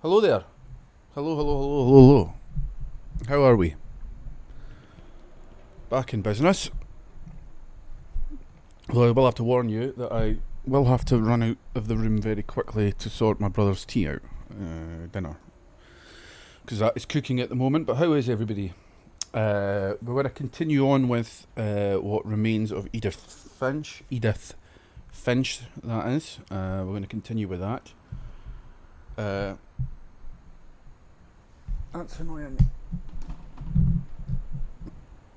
Hello there. Hello, hello, hello, hello, hello. How are we? Back in business. Well, I will have to warn you that I will have to run out of the room very quickly to sort my brother's tea out. Dinner. Because that is cooking at the moment. But how is everybody? We're going to continue on with what remains of Edith Finch. Edith Finch, that is. We're going to continue with that. That's annoying.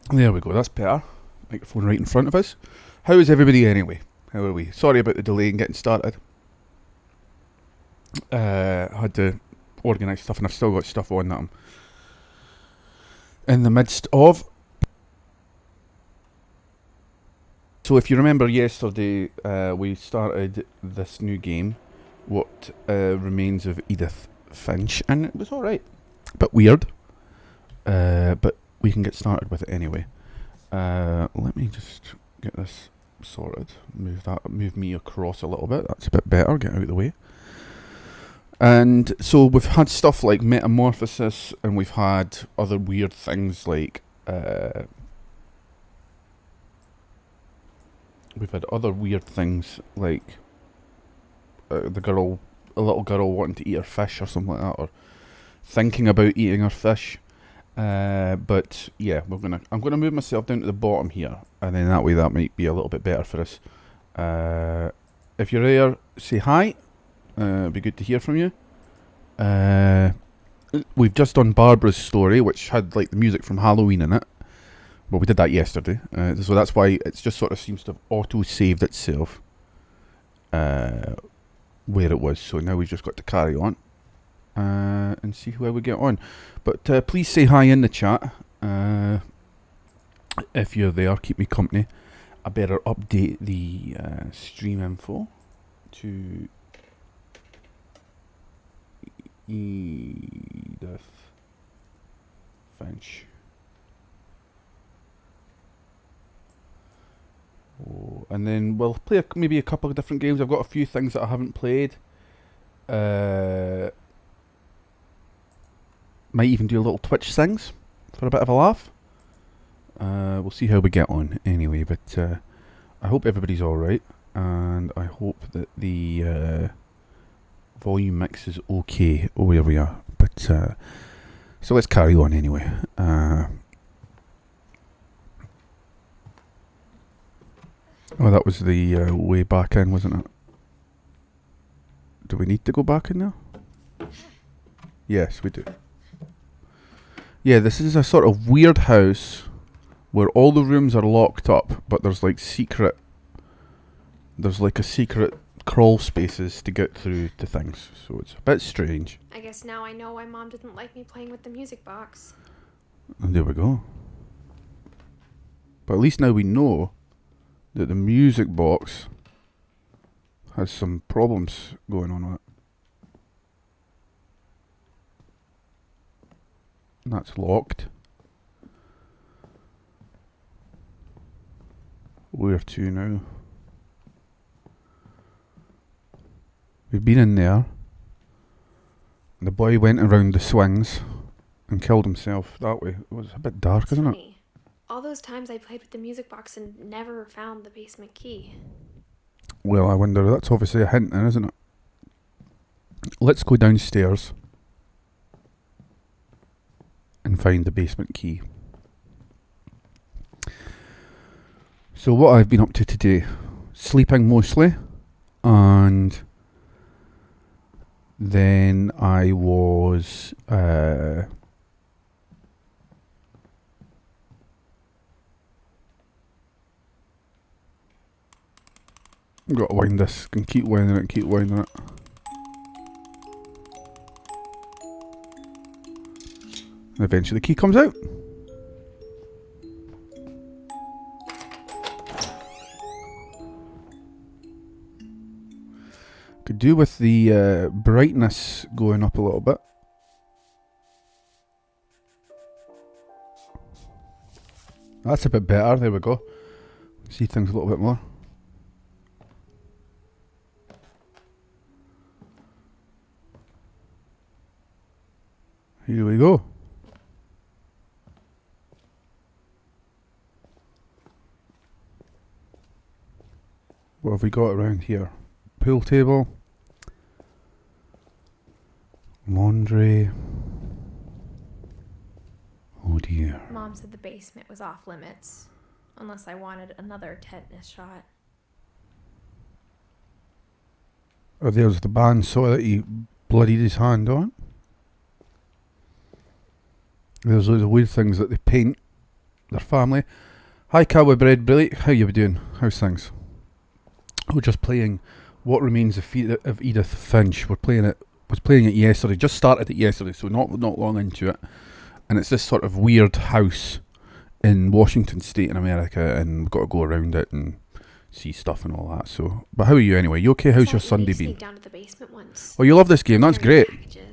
There we go, that's better. Microphone right in front of us. How is everybody anyway? How are we? Sorry about the delay in getting started. I had to organise stuff and I've still got stuff on that I'm in the midst of. So if you remember yesterday, we started this new game, What Remains of Edith Finch, and it was alright. A bit weird, but we can get started with it anyway. Let me just get this sorted. Move me across a little bit. That's a bit better. Get out of the way. And so we've had stuff like metamorphosis, and we've had other weird things like the a little girl wanting to eat her fish or something like that, or thinking about eating her fish. But yeah, I'm gonna move myself down to the bottom here, and then that way that might be a little bit better for us. If you're there, say hi. It'd be good to hear from you. We've just done Barbara's story, which had like the music from Halloween in it. Well, we did that yesterday, so that's why it's just sort of seems to have auto-saved itself where it was. So now we've just got to carry on and see where we get on. But please say hi in the chat if you're there. Keep me company. I better update the stream info to Edith Finch. Oh, and then we'll play maybe a couple of different games. I've got a few things that I haven't played. Might even do a little Twitch things for a bit of a laugh. We'll see how we get on anyway, but I hope everybody's alright, and I hope that the volume mix is okay where we are. But so let's carry on anyway. Oh, that was the way back in, wasn't it? Do we need to go back in now? Yes, we do. Yeah, this is a sort of weird house where all the rooms are locked up, but there's like a secret crawl spaces to get through to things, so it's a bit strange. I guess now I know why Mom didn't like me playing with the music box. And there we go. But at least now we know that the music box has some problems going on with it. And that's locked. Where to now? We've been in there. The boy went around the swings and killed himself that way. It was a bit dark, isn't it? All those times I played with the music box and never found the basement key. Well, I wonder, that's obviously a hint then, isn't it? Let's go downstairs and find the basement key. So what I've been up to today, sleeping mostly, and then I was got to wind this and keep winding it. And eventually the key comes out. Could do with the brightness going up a little bit. That's a bit better, there we go. See things a little bit more. Here we go. What have we got around here? Pool table. Laundry. Oh dear. Mom said the basement was off limits, unless I wanted another tetanus shot. Oh, there's the bandsaw that he bloodied his hand on. There's loads of weird things that they paint their family. Hi, Cowboy Bread Brilliant. How you doing? How's things? We're just playing What Remains of Edith Finch. Was playing it yesterday. Just started it yesterday, so not long into it. And it's this sort of weird house in Washington State in America, and we've got to go around it and see stuff and all that. So, but how are you anyway? You okay? How's your Sunday been? Down to the basement once. Oh, you love this game? That's great. Packages.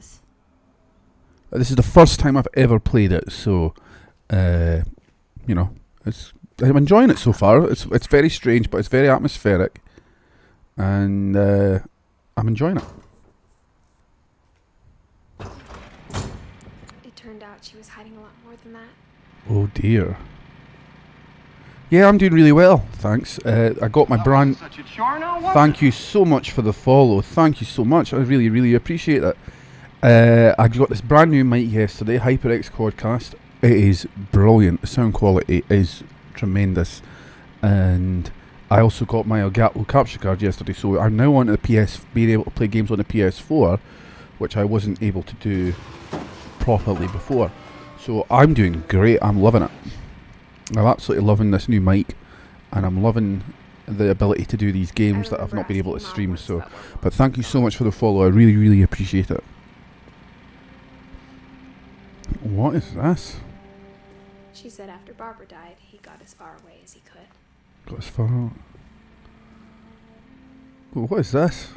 This is the first time I've ever played it, so you know, I'm enjoying it so far. It's very strange, but it's very atmospheric, and I'm enjoying it. It turned out she was hiding a lot more than that. Oh dear. Yeah, I'm doing really well, thanks. I got my brand. Thank you so much for the follow. Thank you so much. I really, really appreciate it. I got this brand new mic yesterday, HyperX Quadcast. It is brilliant. The sound quality is tremendous, and I also got my Elgato capture card yesterday. So I'm now on the being able to play games on the PS4, which I wasn't able to do properly before. So I'm doing great. I'm loving it. I'm absolutely loving this new mic, and I'm loving the ability to do these games that I've not been able to stream. So, but thank you so much for the follow. I really, really appreciate it. What is this? She said after Barbara died, he got as far away as he could. Got as far. What is this?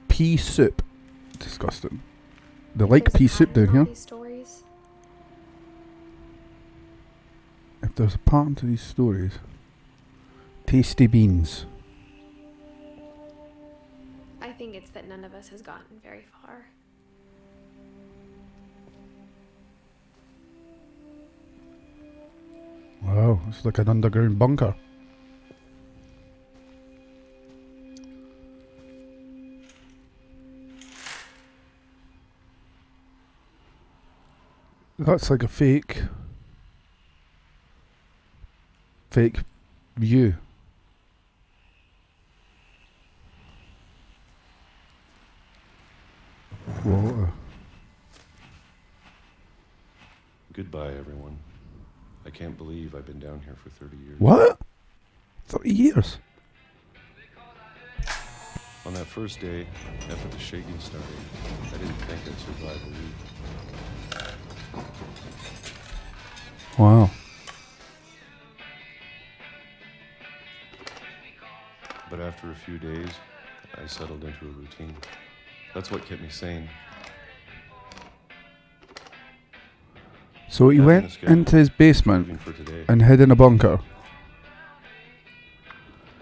Pea soup. Disgusting. They like pea soup down here. Stories. If there's a pattern to these stories. Tasty beans. I think it's that none of us has gotten very far. Wow, it's like an underground bunker. That's like a fake view. Water. Goodbye, everyone. I can't believe I've been down here for 30 years. What? 30 years? On that first day, after the shaking started, I didn't think I'd survive a week. Wow. But after a few days, I settled into a routine. That's what kept me sane. So he went into his basement and hid in a bunker.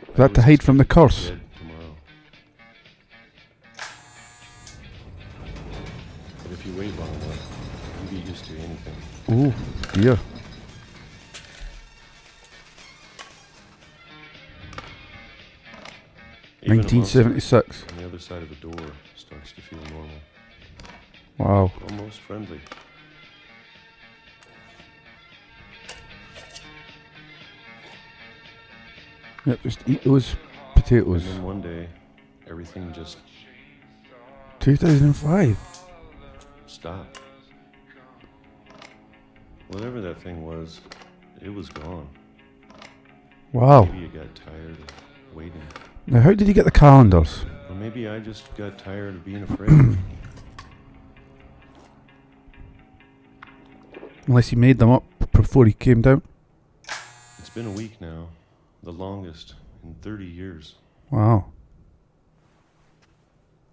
Is that to hide from the curse? But if you wait long enough, you get used to anything. Oh dear. Even 1976. on the other side of the door starts to feel normal. Wow. Almost friendly. Yep, just eat those potatoes. And then one day, everything just 2005. stopped. Whatever that thing was, it was gone. Wow. Maybe you got tired of waiting. Now, how did he get the calendars? Or maybe I just got tired of being afraid. Unless he made them up before he came down. It's been a week now, the longest in 30 years. Wow.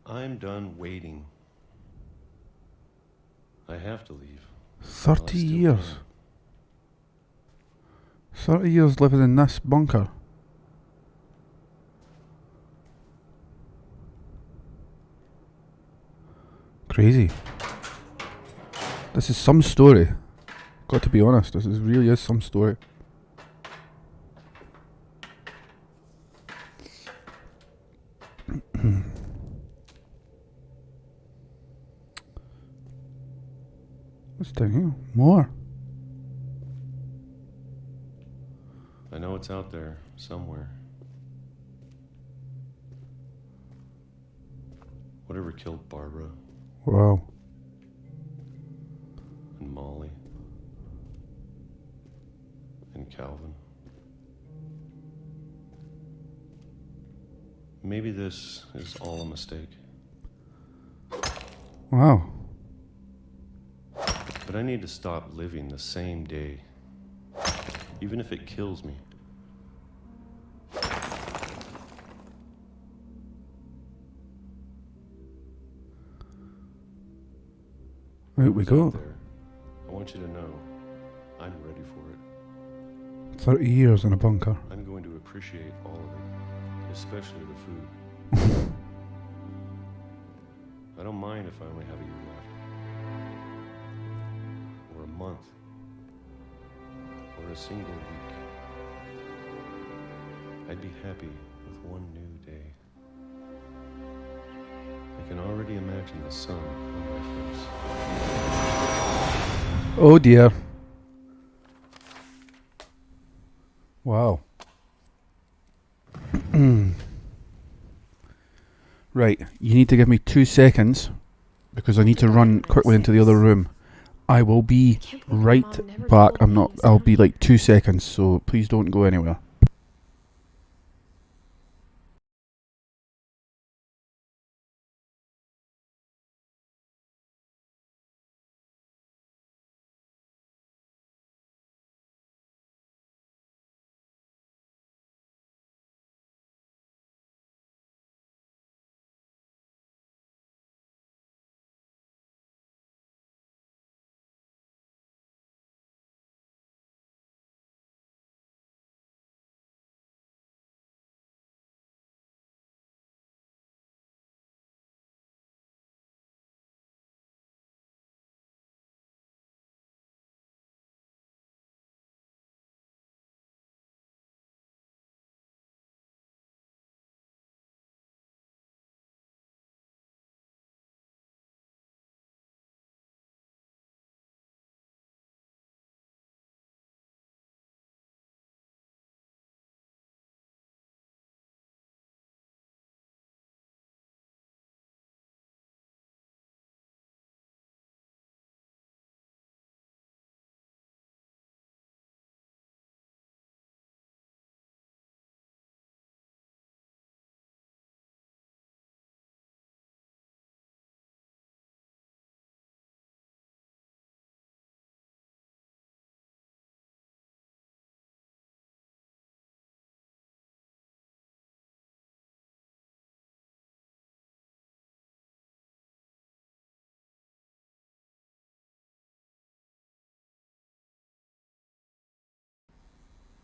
I'm done waiting. I have to leave. 30 years. 30 years living in this bunker. Crazy. This is some story. Got to be honest, this really is some story. What's down here? More. I know it's out there somewhere. Whatever killed Barbara Wow. and Molly and Calvin. Maybe this is all a mistake. Wow. But I need to stop living the same day, even if it kills me. Out we Who's go. out there? I want you to know, I'm ready for it. 30 years in a bunker. I'm going to appreciate all of it, especially the food. I don't mind if I only have a year left, or a month, or a single week. I'd be happy with one new day. I can already imagine the sun on my face. Oh dear. Wow. Right, you need to give me 2 seconds because I need to run quickly into the other room. I will be Can't believe my right mom never back. told me he was I'll be coming. like 2 seconds, so please don't go anywhere.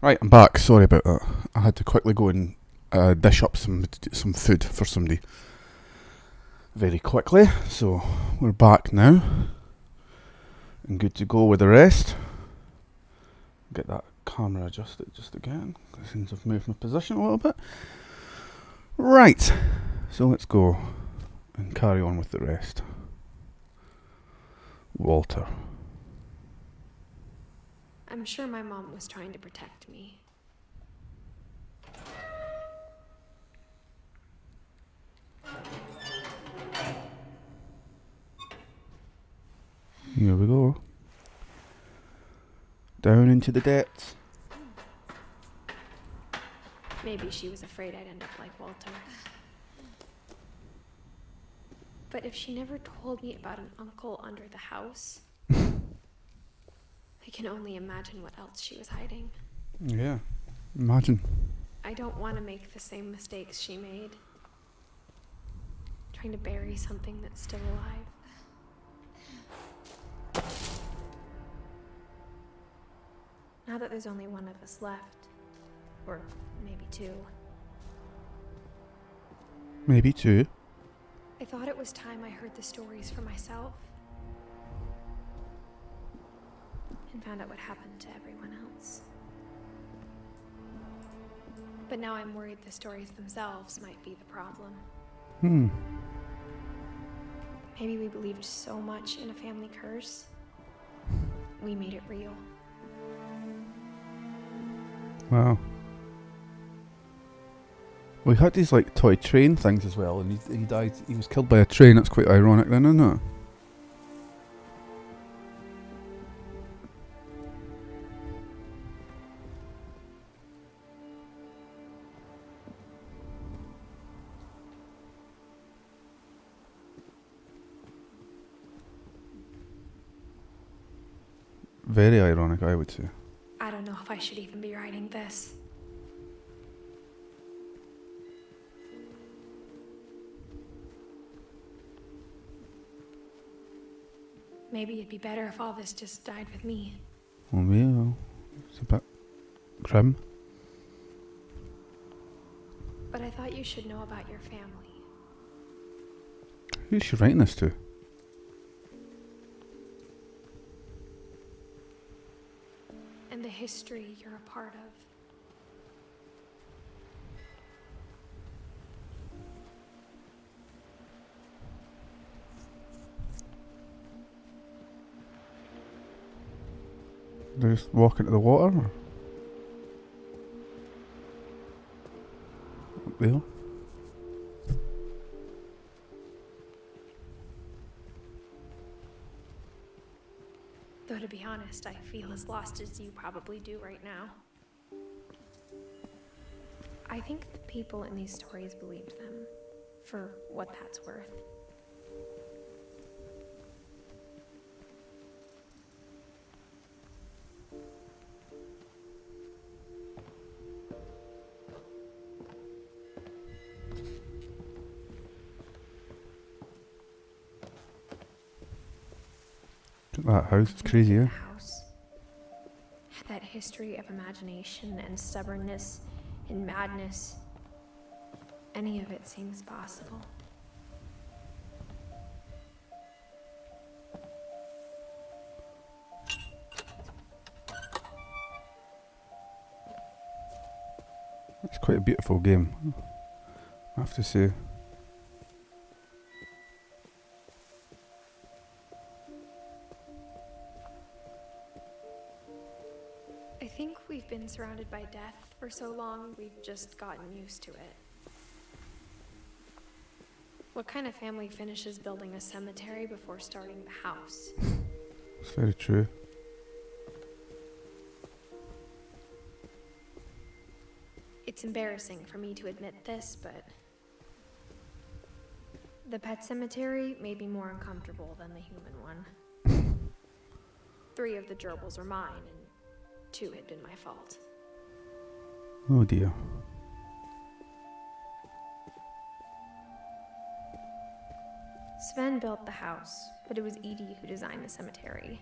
Right, I'm back. Sorry about that. I had to quickly go and dish up some food for somebody very quickly. So we're back now and good to go with the rest. Get that camera adjusted just again. Since I've moved my position a little bit. Right, so let's go and carry on with the rest. Walter. I'm sure my mom was trying to protect me. Here we go. Down into the depths. Maybe she was afraid I'd end up like Walter. But if she never told me about an uncle under the house, I can only imagine what else she was hiding. Yeah, imagine. I don't want to make the same mistakes she made. Trying to bury something that's still alive. Now that there's only one of us left, or maybe two, Maybe 2. I thought it was time I heard the stories for myself. and found out what happened to everyone else. But now I'm worried the stories themselves might be the problem. Maybe we believed so much in a family curse, we made it real. Wow. Well, he had these like toy train things as well, and he died. He was killed by a train. That's quite ironic, then, isn't it? Very ironic, I would say. I don't know if I should even be writing this. Maybe it'd be better if all this just died with me. Well, yeah, it's a bit grim. But I thought you should know about your family. Who's she writing this to? And the history you're a part of. They're just walking to the water? Or? Up there? Though to be honest, I feel as lost as you probably do right now. I think the people in these stories believed them, for what that's worth. That house, it's crazy, The yeah? house had that history of imagination and stubbornness and madness. Any of it seems possible. It's quite a beautiful game, I have to say. I think we've been surrounded by death for so long, we've just gotten used to it. What kind of family finishes building a cemetery before starting the house? It's very true. It's embarrassing for me to admit this, but the pet cemetery made me more uncomfortable than the human one. 3 of the gerbils were mine, and 2 had been my fault. Oh dear. Sven built the house, but it was Edie who designed the cemetery.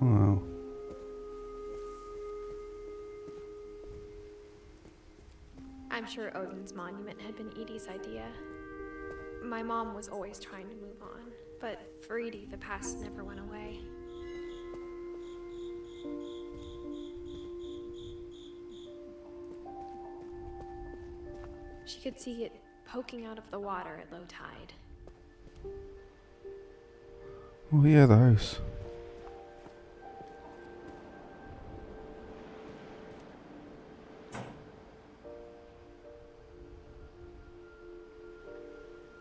Wow. I'm sure Odin's monument had been Edie's idea. My mom was always trying to move on, but for Edie, the past never went away. She could see it poking out of the water at low tide. Oh yeah, the house.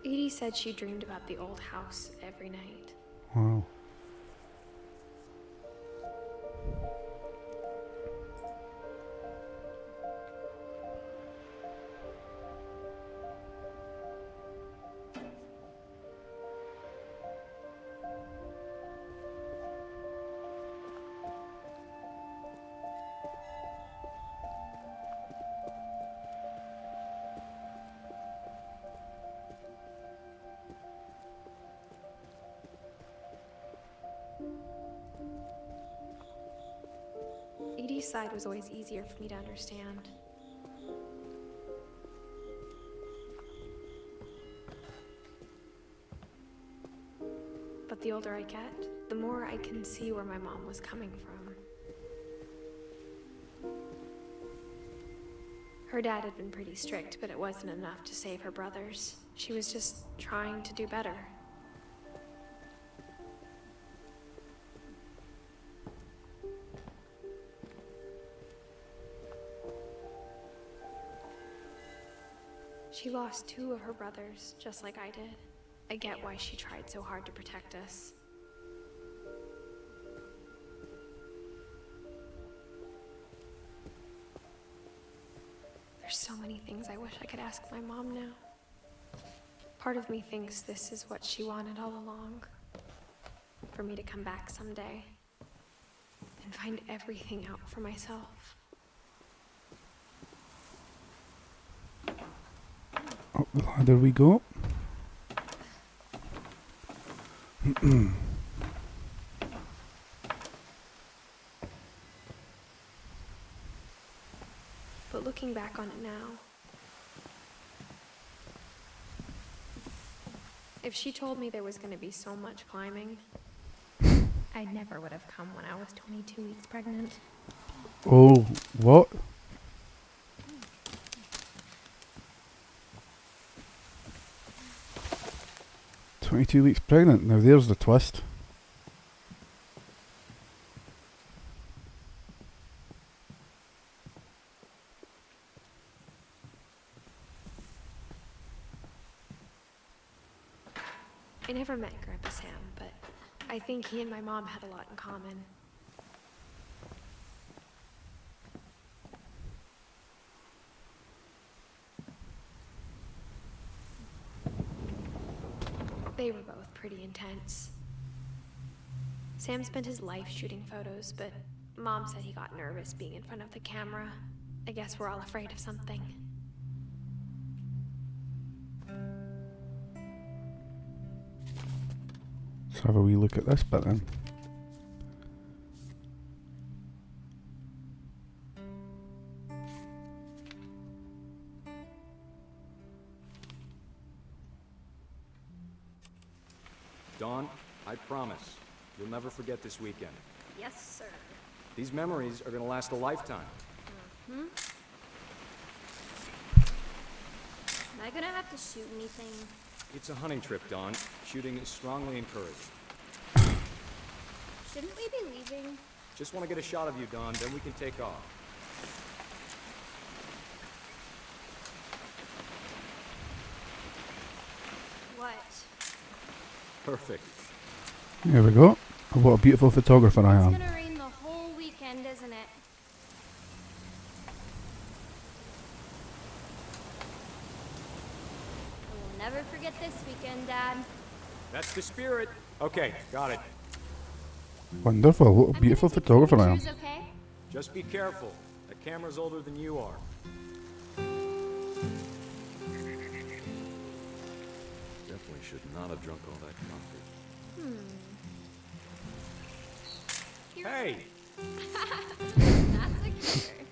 Edie said she dreamed about the old house every night. Wow. Edie's side was always easier for me to understand. But the older I get, the more I can see where my mom was coming from. Her dad had been pretty strict, but it wasn't enough to save her brothers. She was just trying to do better. She lost 2 of her brothers, just like I did. I get why she tried so hard to protect us. There's so many things I wish I could ask my mom now. Part of me thinks this is what she wanted all along. For me to come back someday and find everything out for myself. Up the ladder we go. But looking back on it now, if she told me there was going to be so much climbing, I never would have come when I was 22 weeks pregnant. Oh, what? "22 weeks pregnant." Now there's the twist. I never met Grandpa Sam, but I think he and my mom had a lot in common. They were both pretty intense. Sam spent his life shooting photos, but Mom said he got nervous being in front of the camera. I guess we're all afraid of something. Let's have a wee look at this bit then. Dawn, I promise, you'll never forget this weekend. Yes, sir. These memories are gonna last a lifetime. Am I gonna have to shoot anything? It's a hunting trip, Dawn. Shooting is strongly encouraged. Shouldn't we be leaving? Just want to get a shot of you, Dawn, then we can take off. What? Perfect. There we go. Oh, what a beautiful photographer I It's am. gonna rain the whole weekend, isn't it? We'll never forget this weekend, Dad. That's the spirit. Okay, got it. Wonderful. What a I'm beautiful gonna take photographer I am. pictures, okay? Just be careful. That camera's older than you are. Definitely should not have drunk all that coffee. Here- Hey! That's a kicker.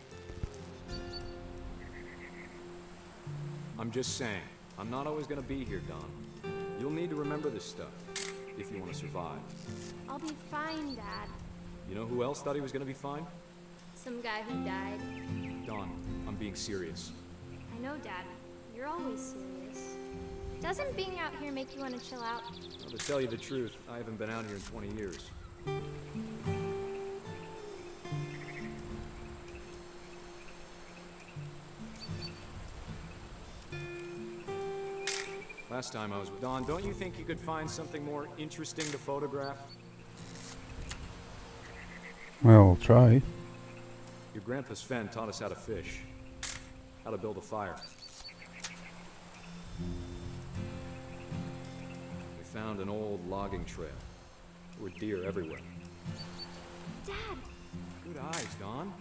I'm just saying, I'm not always gonna be here, Don. You'll need to remember this stuff, if you want to survive. I'll be fine, Dad. You know who else thought he was gonna be fine? Some guy who died. Don, I'm being serious. I know, Dad. You're always serious. Doesn't being out here make you want to chill out? Well, to tell you the truth, I haven't been out here in 20 years. Last time I was with Don, don't you think you could find something more interesting to photograph? Well, I'll try. Your grandpa Sven taught us how to fish, how to build a fire. We found an old logging trail. There were deer everywhere. Dad! Good eyes, Don.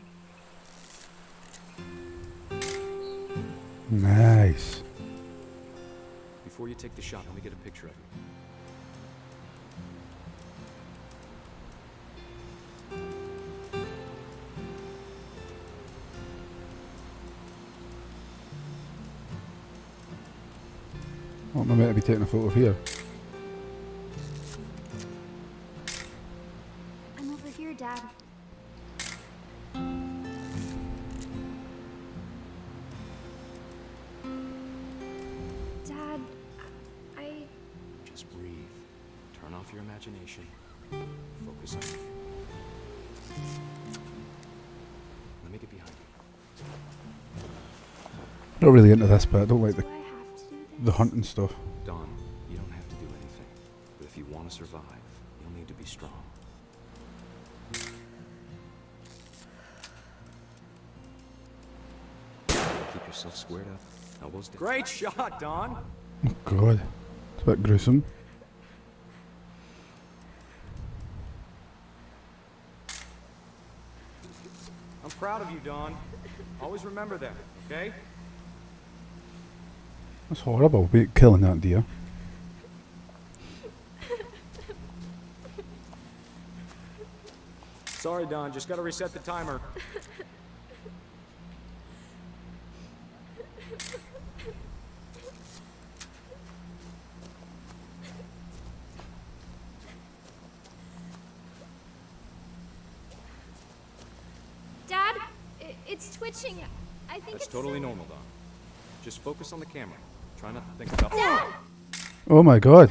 Nice. Before you take the shot, let me get a picture of you. What am I meant to be taking a photo of here? Just breathe. Turn off your imagination. Focus on me. Let me get behind you. Not really into this, but I don't like Do I have to do the this? hunting stuff. Dawn, you don't have to do anything. But if you want to survive, you'll need to be strong. Keep yourself squared up. Elbows down. Great shot, Dawn! Oh god, it's a bit gruesome. I'm proud of you, Dawn. Always remember that, okay? That's horrible, killing that deer. Sorry, Dawn. Just gotta reset the timer. Dad, it's twitching. I think That's it's totally silly. normal, Dawn. Just focus on the camera. Try not to think about. Dad! Oh my god.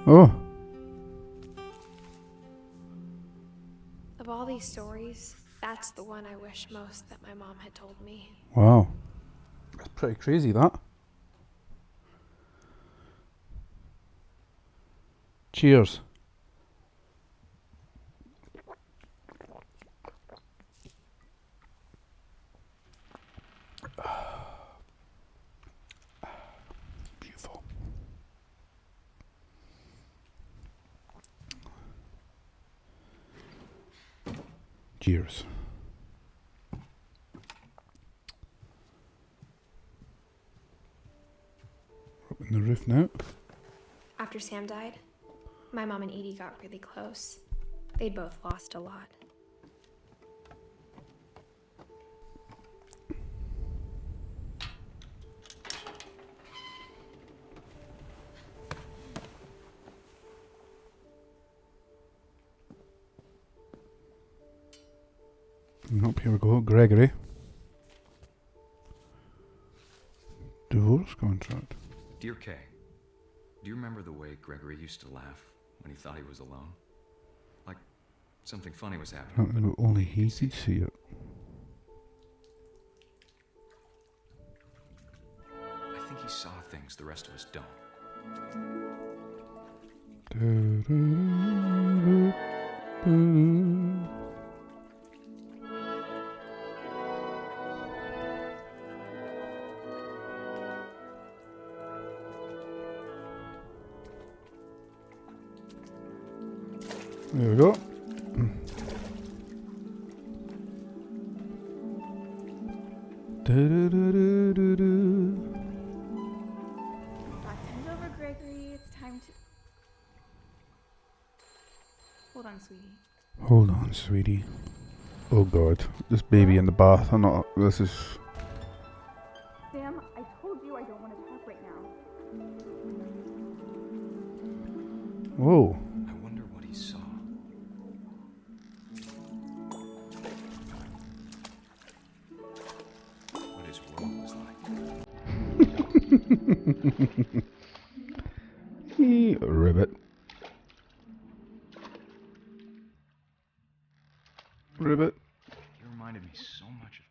Oh, Of all these stories, that's the one I wish most that my mom had told me. wow. That's pretty crazy, that. Cheers. Beautiful. Cheers. Up in the roof now. After Sam died, my mom and Edie got really close. They'd both lost a lot. Up here we go, Gregory. Divorce contract. Dear Kay, do you remember the way Gregory used to laugh when he thought he was alone? Like something funny was happening. but Only he could see it. I think he saw things the rest of us don't. There we go. Time's over, Gregory. It's time to. Hold on, sweetie. Hold on, sweetie. Oh god, this baby in the bath. I'm not. This is. Sam, I told you I don't want to talk right now. Whoa. I wonder what he saw. What his world was like. Ribbit. Ribbit. He reminded me so much of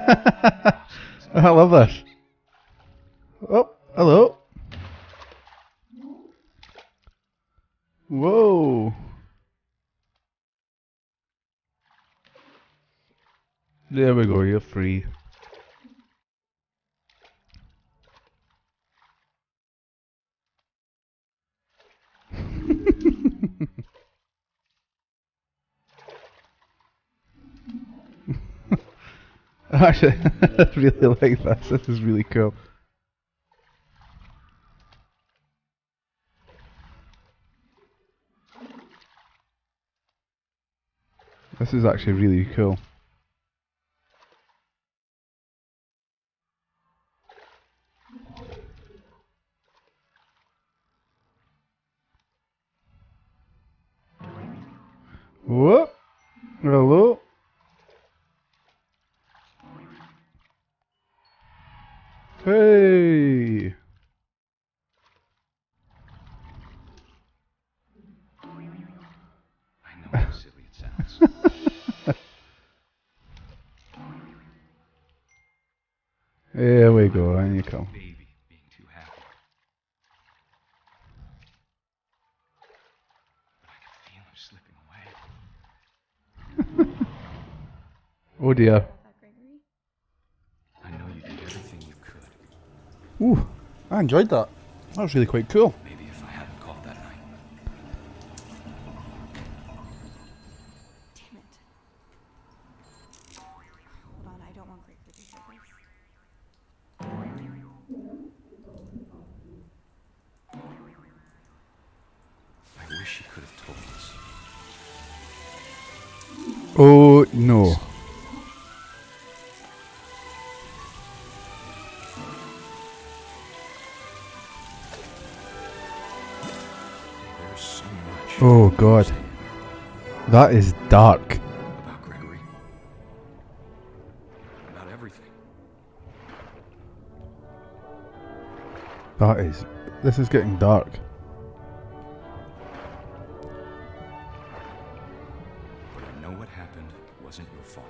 Calvin. I love this. Oh, hello. Whoa. There we go, you're free. Actually, I really like this. This is really cool. This is actually really cool. Whoop. Hello? Hey! I know how silly it sounds. Here we go, and you come. Baby being too happy. But I can feel him slipping away. Oh dear. About that, Gregory? I know you did everything you could. Ooh, I enjoyed that. That was really quite cool. Maybe if I hadn't called that night. Damn it. Hold on, I don't want Gregory to hear this. I wish she could have told us. Oh no. There's so much. Oh god. That is dark. About Gregory. About everything. That is. This is getting dark. But I know what happened wasn't your fault.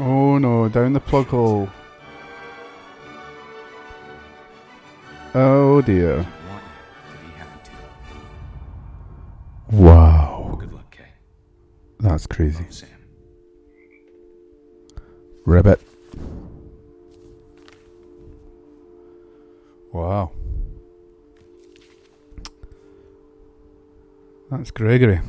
Oh no, down the plug hole. Oh dear. I want you to be happy too. Wow. Good luck, Kay. That's crazy. Love, Sam. Ribbit. Wow. That's Gregory.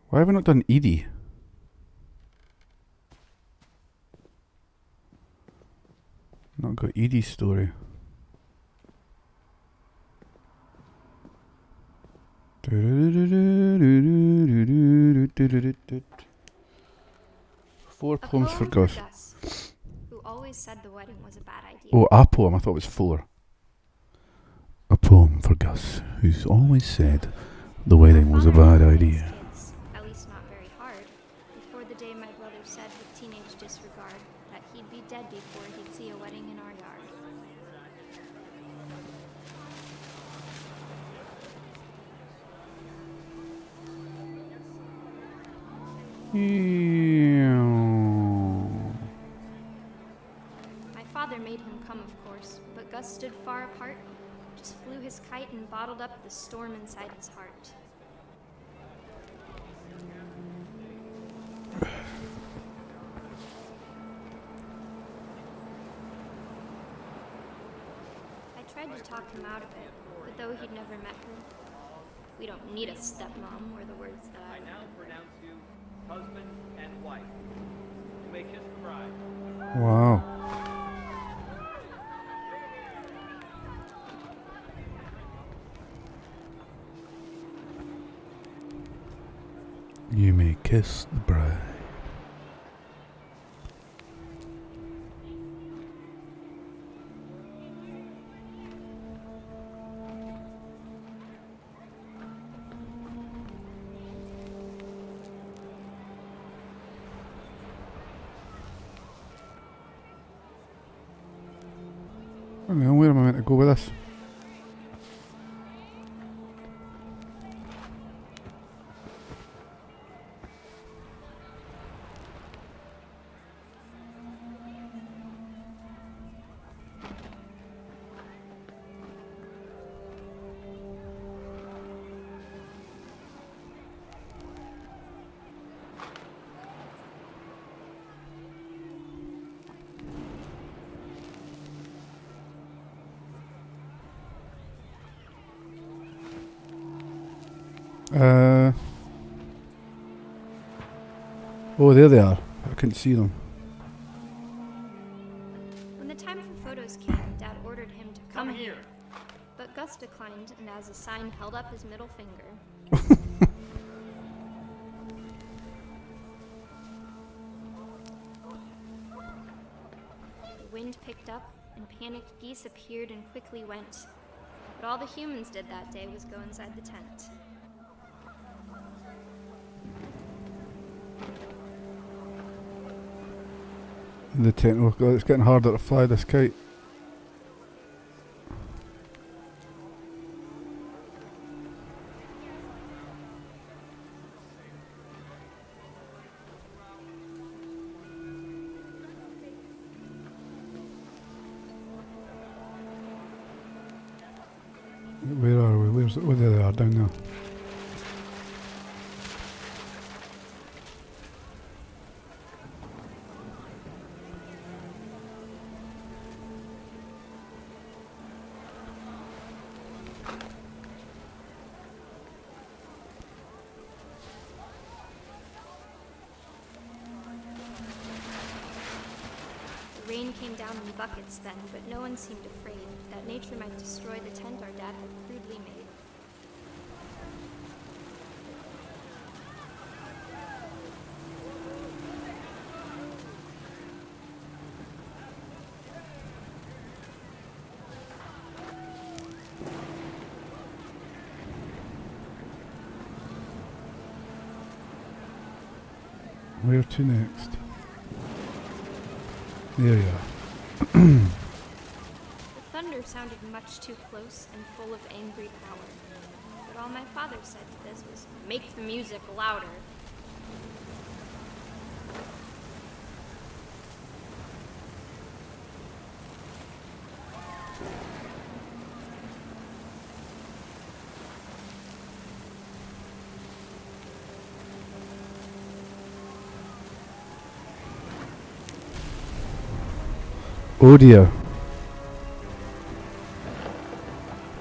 Why have we not done Edie? Not got Edie's story. Four A poems for poem Gus. who always said the wedding was a bad idea. Oh, a poem. I thought it was four. A poem for Gus, who's always said the wedding was a bad idea. Kids, at least not very hard. Before the day my brother said with teenage disregard that he'd be dead before he'd see a wedding in our yard. My father made him come, of course, but Gus stood far apart, just flew his kite and bottled up the storm inside his heart. I tried to talk him out of it, but though he'd never met her, we don't need a stepmom, were the words that I now pronounce you husband and wife. You may kiss the bride. Wow. You may kiss the bride. Hang on, where am I meant to go with this? Oh, there they are. I couldn't see them. When the time for photos came, Dad ordered him to come here. But Gus declined, and as a sign, held up his middle finger. wind picked up, and panicked geese appeared and quickly went. But all the humans did that day was go inside the tent. The tent. Oh god, it's getting harder to fly this kite. Where are we? Where's it? Oh, there they are, down there. The rain came down in buckets then, but no one seemed afraid that nature might destroy the tent our dad had crudely made. Where to next? There you are. The thunder sounded much too close and full of angry power. But all my father said to this was, "Make the music louder." Oh dear.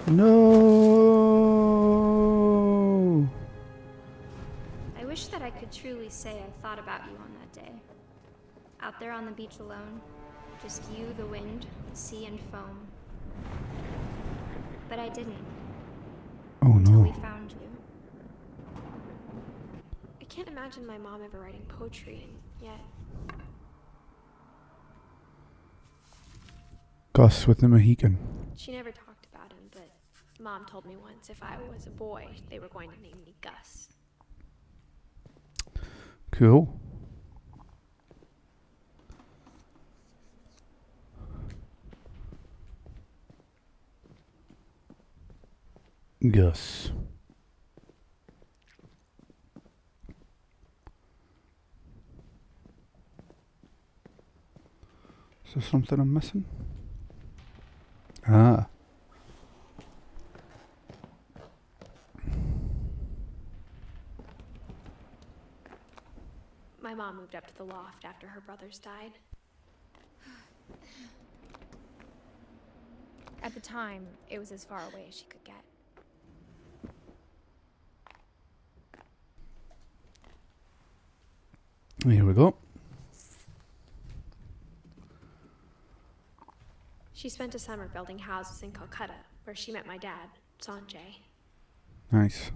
No. I wish that I could truly say I thought about you on that day. Out there on the beach alone, just you, the wind, the sea, and foam. But I didn't. Oh Until we no. found you. I can't imagine my mom ever writing poetry, and yet Gus with the Mohican. she never talked about him, but Mom told me once if I was a boy, they were going to name me Gus. Cool. Gus. Is there something I'm missing? Ah. My mom moved up to the loft after her brothers died. At the time, it was as far away as she could get. Here we go. She spent a summer building houses in Calcutta, where she met my dad, Sanjay. Nice.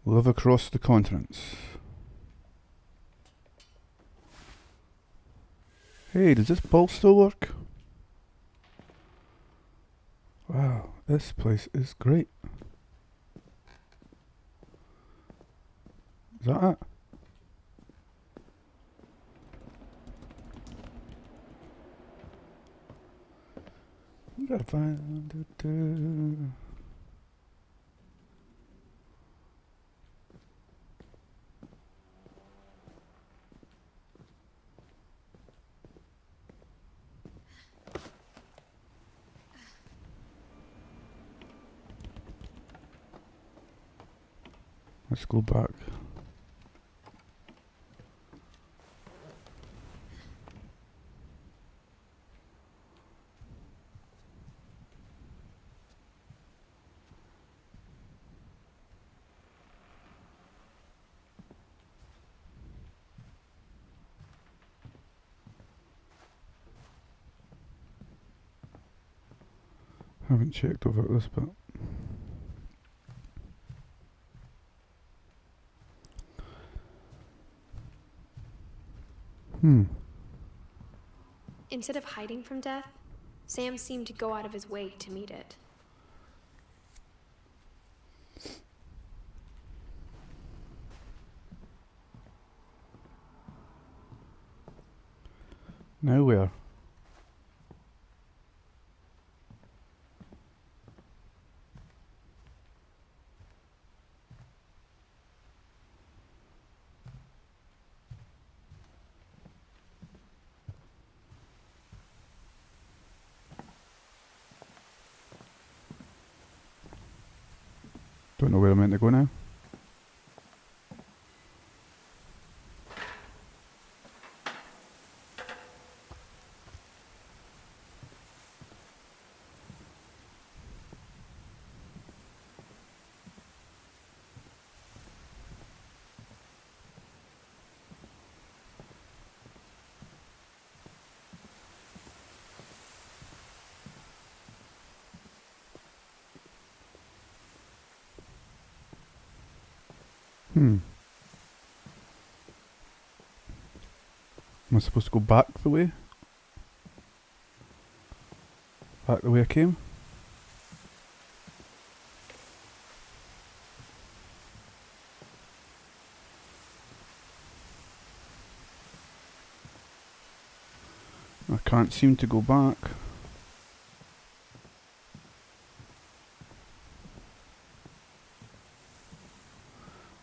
Live across the continents. Hey, does this ball still work? Wow, this place is great. Is that it? You gotta find it. Let's go back. Haven't checked over this bit. Instead of hiding from death, Sam seemed to go out of his way to meet it. Now where? Don't know where I'm meant to go now. Am I supposed to go back the way? Back the way I came? I can't seem to go back.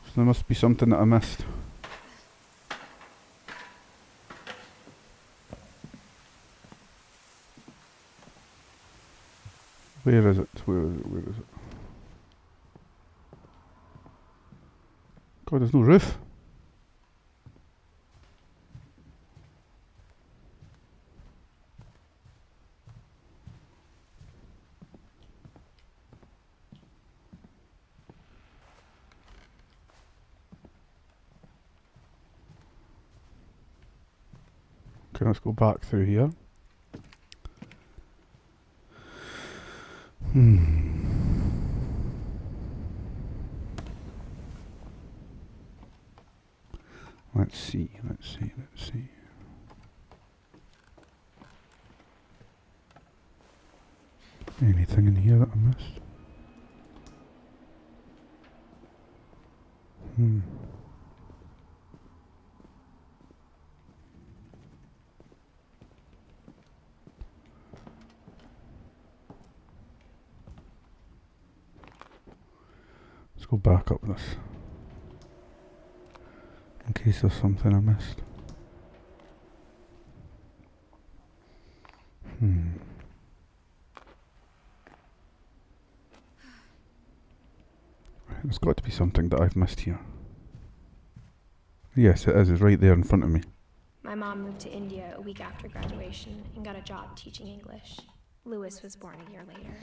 So there must be something that I missed. Where is it? Where is it? Where is it? God, there's no roof. Okay, let's go back through here. Let's see, let's see, let's see. Anything in here that I missed? Let's go back up this. In case there's something I missed. There's got to be something that I've missed here. Yes, it is. It's right there in front of me. My mom moved to India a week after graduation and got a job teaching English. Lewis was born a year later.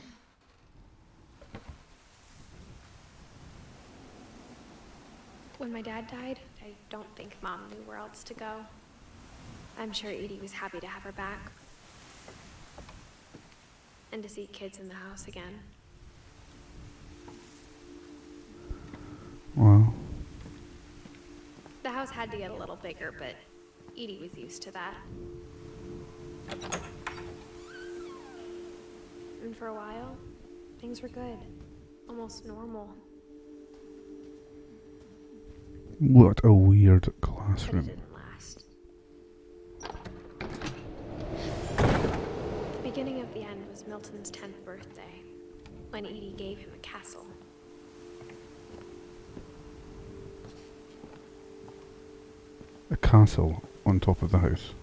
When my dad died, I don't think Mom knew where else to go. I'm sure Edie was happy to have her back. And to see kids in the house again. Wow. The house had to get a little bigger, but Edie was used to that. And for a while, things were good. Almost normal. What a weird But it classroom. didn't last. The beginning of the end was Milton's 10th birthday, when Edie gave him a castle. A castle on top of the house.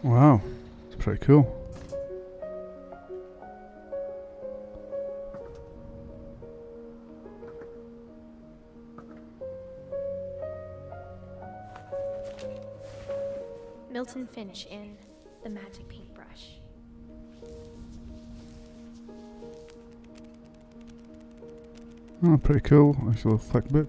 Wow, it's pretty cool. Milton Finch in The Magic Paintbrush. Oh, pretty cool. Nice little thick book.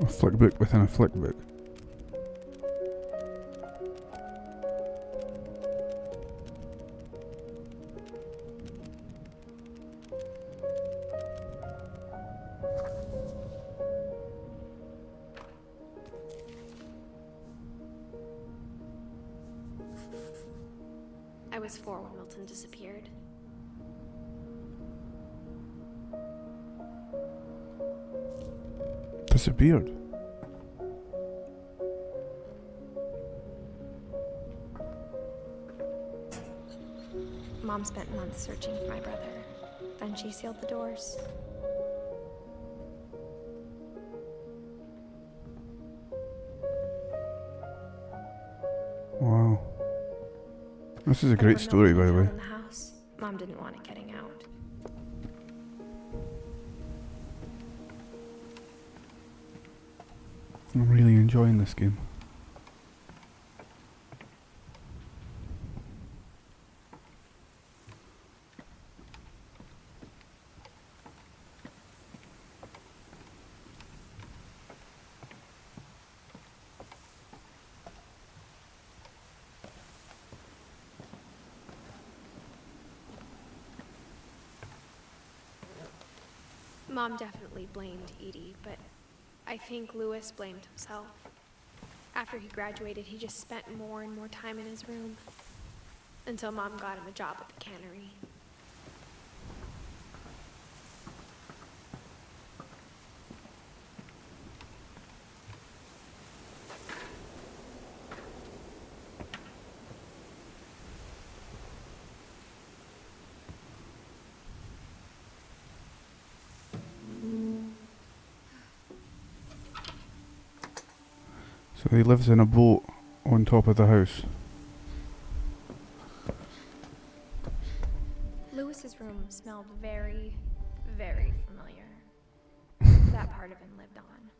A flick book within a flick book. I was 4 when Milton disappeared. Disappeared. Mom spent months searching for my brother. Then she sealed the doors. Wow. This is a But great when story, Milton by the was way. out in the house, Mom didn't want it getting out. I'm really enjoying this game. Mom definitely blamed Edie, but I think Lewis blamed himself. After he graduated, he just spent more and more time in his room. Until Mom got him a job at the cannery. So he lives in a boat on top of the house. Lewis's room smelled very, very familiar. That part of him lived on.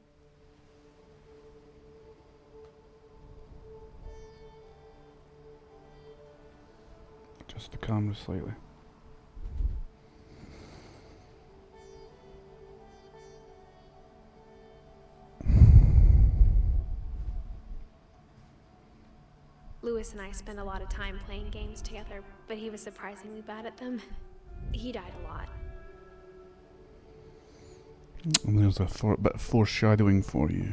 Just the camera slightly. Lewis and I spent a lot of time playing games together, but he was surprisingly bad at them. He died a lot. And there's a bit of foreshadowing for you.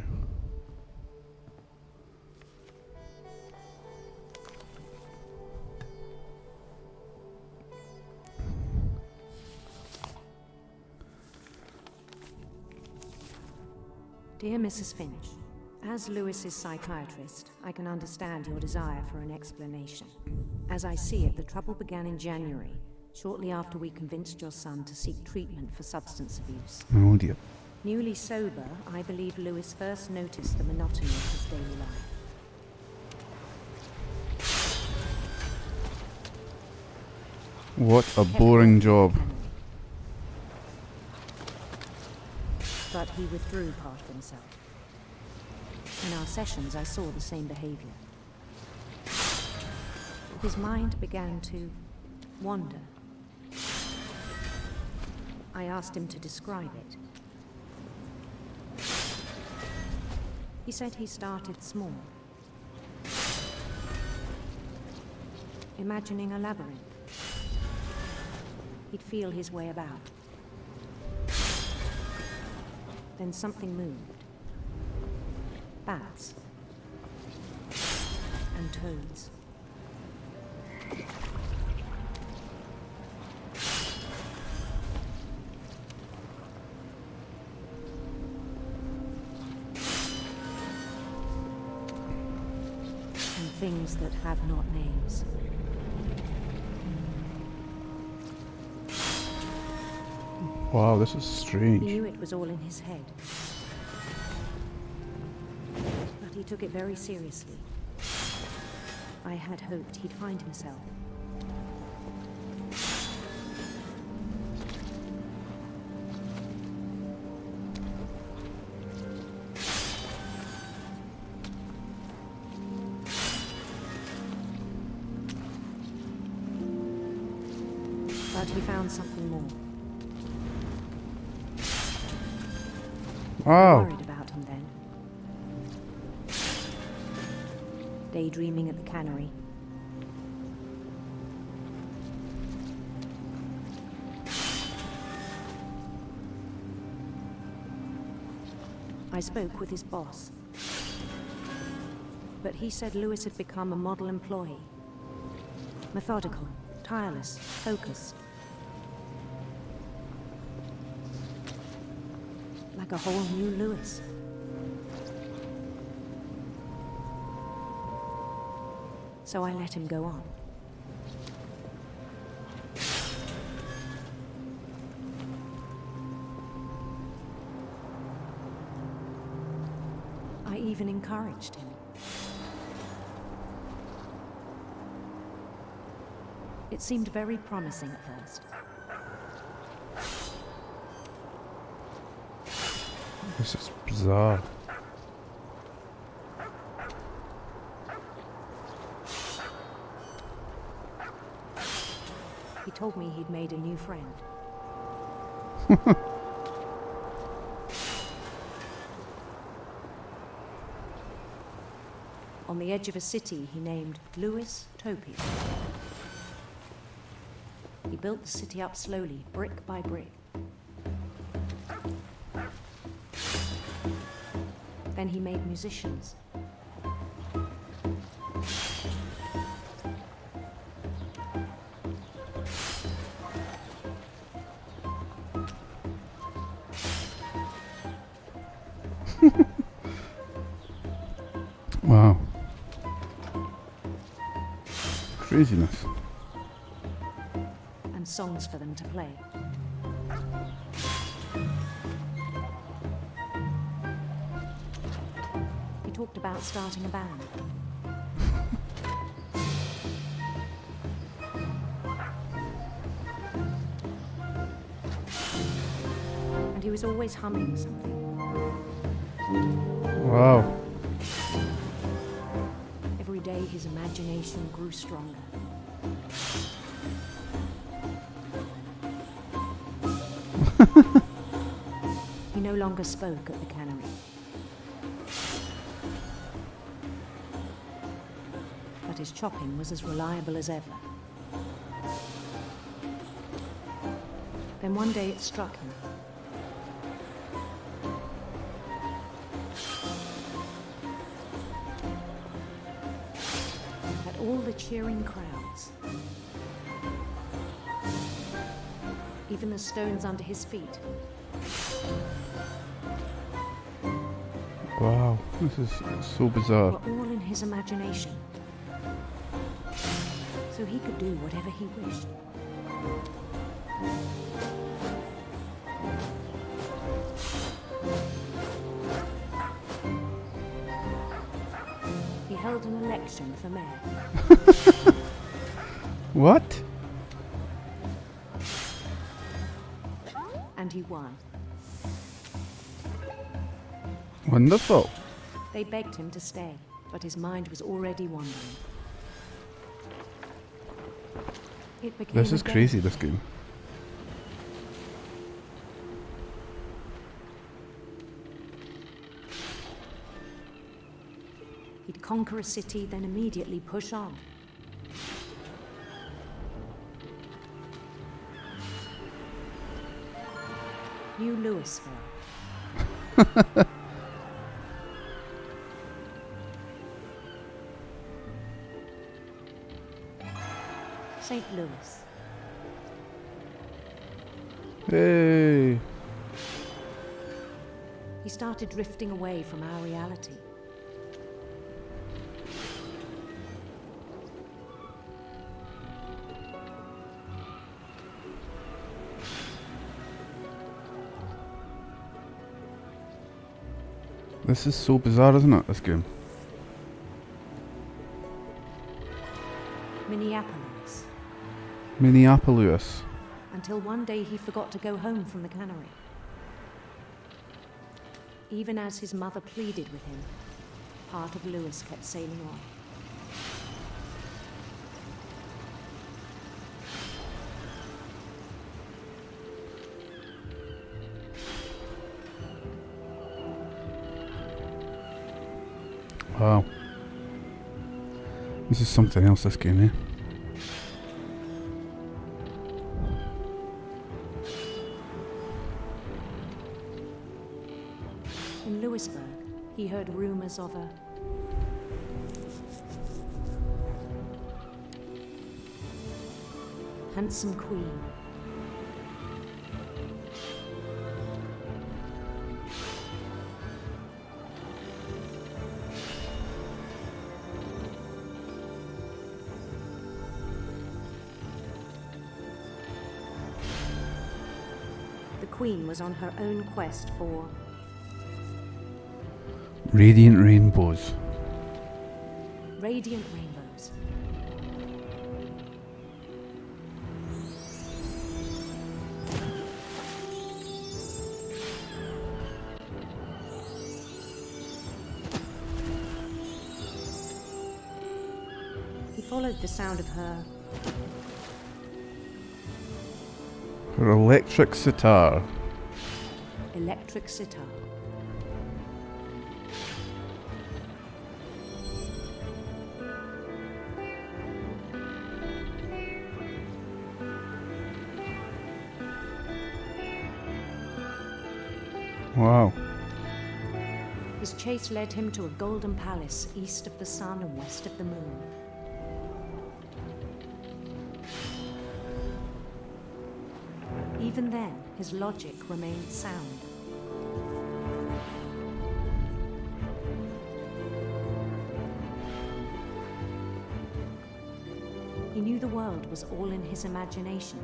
Dear Mrs. Finch, as Lewis's psychiatrist, I can understand your desire for an explanation. As I see it, the trouble began in January, shortly after we convinced your son to seek treatment for substance abuse. Oh dear. Newly sober, I believe Lewis first noticed the monotony of his daily life. What a boring job. But he withdrew part of himself. In our sessions, I saw the same behavior. His mind began to wander. I asked him to describe it. He said he started small, imagining a labyrinth. He'd feel his way about. Then something moved. Bats. And toads. And things that have not names. Wow, this is He strange. knew it was all in his head. But he took it very seriously. I had hoped he'd find himself. But he found something more. I Wow. worried about him then. Daydreaming at the cannery. I spoke with his boss. But he said Lewis had become a model employee. Methodical, tireless, focused. Like a whole new Lewis. So I let him go on. I even encouraged him. It seemed very promising at first. This is bizarre. He told me he'd made a new friend. On the edge of a city he named Lewis Topia. He built the city up slowly, brick by brick. Then he made musicians. Wow. Craziness. And songs for them to play. He talked about starting a band. And he was always humming something. Wow. Every day his imagination grew stronger. He no longer spoke at the cannery. But his chopping was as reliable as ever. Then one day it struck him. That all the cheering crowds, even the stones under his feet, Wow. This is so bizarre. were all in his imagination. So he could do whatever he wished. He held an election for mayor. What? And he won. Wonderful. They begged him to stay, but his mind was already wandering. It became This a is game. crazy, this game. He'd conquer a city, then immediately push on. New Louisville. St. Louis. Hey. He started drifting away from our reality. This is so bizarre, isn't it, this game? Minneapolis. Minneapolis. Until one day he forgot to go home from the cannery. Even as his mother pleaded with him, part of Lewis kept sailing on. Wow. This is something else, this game, eh? In Lewisburg, he heard rumors of a handsome queen. The queen was on her own quest for Radiant rainbows. radiant rainbows. He followed the sound of her Her electric sitar. electric sitar. Wow. His chase led him to a golden palace east of the sun and west of the moon. Even then, his logic remained sound. He knew the world was all in his imagination.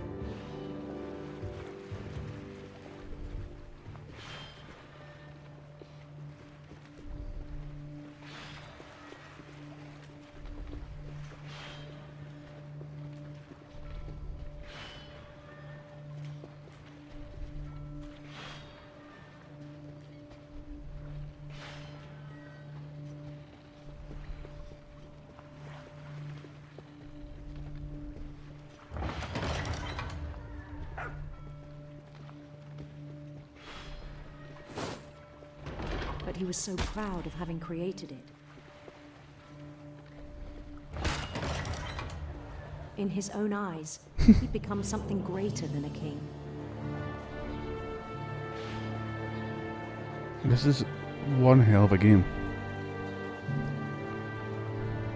But he was so proud of having created it. In his own eyes, he'd become something greater than a king. This is one hell of a game.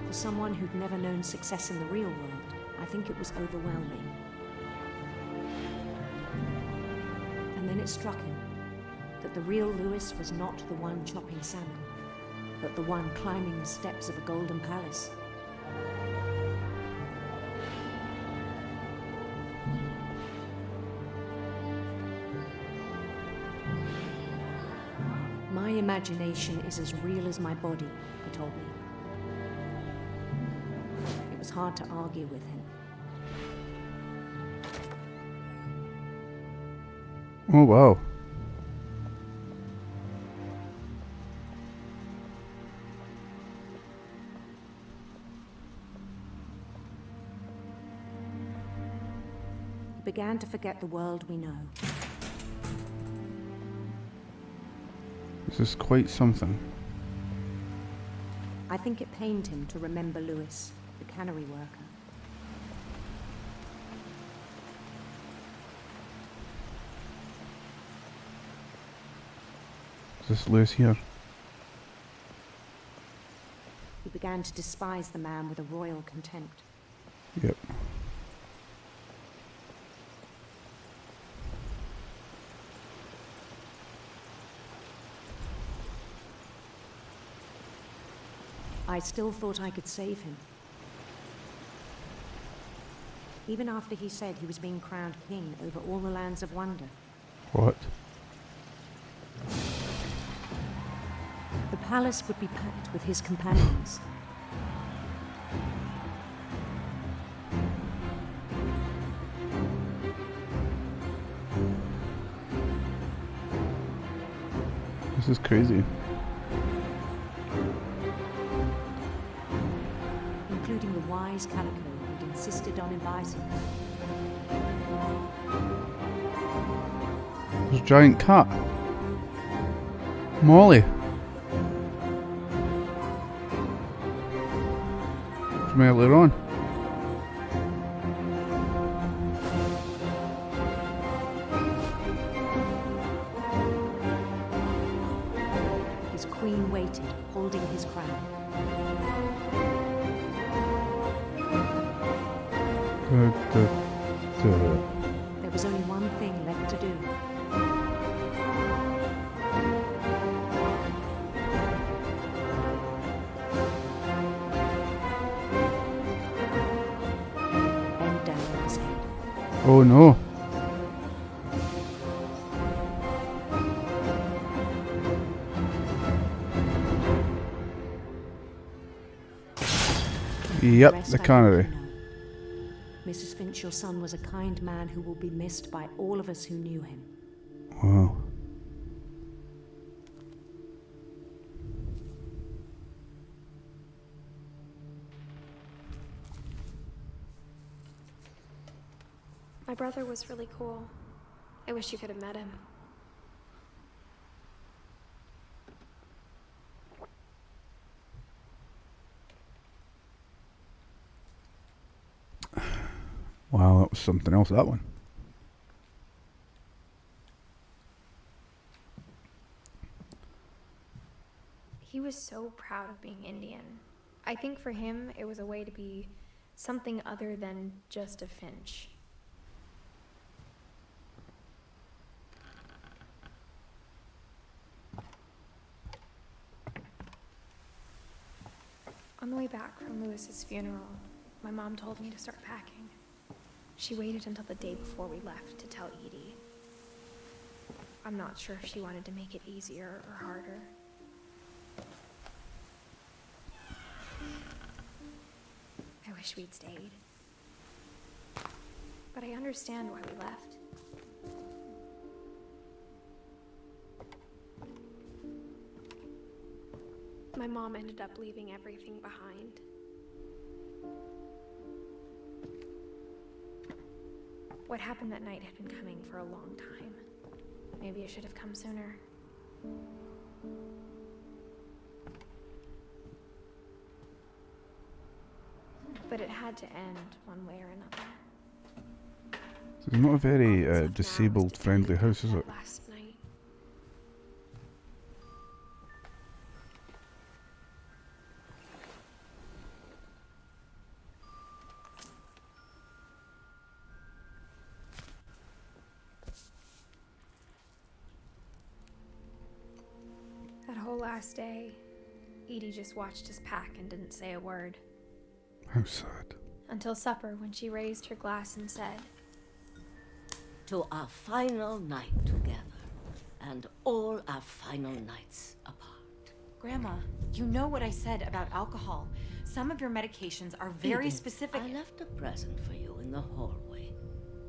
For someone who'd never known success in the real world, I think it was overwhelming. And then it struck him that the real Lewis was not the one chopping salmon, but the one climbing the steps of a golden palace. My imagination is as real as my body, he told me. It was hard to argue with him. Oh wow. He began to forget the world we know. This is quite something. I think it pained him to remember Lewis, the cannery worker. Is this Lewis here? He began to despise the man with a royal contempt. Yep. I still thought I could save him. Even after he said he was being crowned king over all the lands of wonder. What? The palace would be packed with his companions. This is crazy. Including the wise Calico who'd insisted on inviting him. There's a giant cat. from earlier on. His queen waited, holding his crown. There was only one thing left to do. Bend down his head. Oh no. Yep, Rest the I think cannery. you know. Mrs. Finch, your son was a kind man who will be missed by all of us who knew him. Wow. My brother was really cool. I wish you could have met him. Wow, that was something else, that one. He was so proud of being Indian. I think for him, it was a way to be something other than just a Finch. On the way back from Lewis's funeral, my mom told me to start packing. She waited until the day before we left to tell Edie. I'm not sure if she wanted to make it easier or harder. I wish we'd stayed. But I understand why we left. My mom ended up leaving everything behind. What happened that night had been coming for a long time. Maybe it should have come sooner. But it had to end one way or another. It's not a very All that's left now is disabled to friendly think house, is about it? that last night. That whole last day, Edie just watched us pack and didn't say a word. How sad. Until supper, when she raised her glass and said, To our final night together, and all our final nights apart. Grandma, you know what I said about alcohol. Some of your medications are very Edith, specific. I left a present for you in the hallway.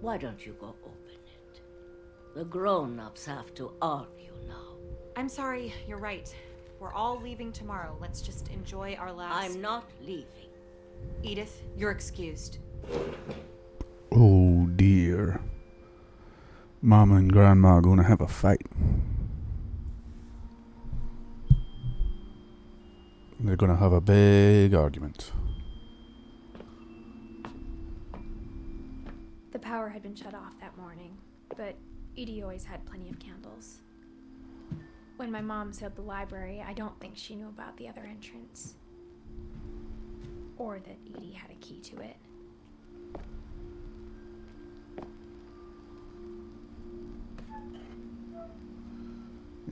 Why don't you go open it? The grown-ups have to argue now. I'm sorry, you're right. We're all leaving tomorrow. Let's just enjoy our last... I'm not leaving. Edith, you're excused. Oh dear. Mama and Grandma are gonna have a fight. They're gonna have a big argument. the power had been shut off that morning, but Edie always had plenty of candles. When my mom sealed the library, I don't think she knew about the other entrance. Or that Edie had a key to it.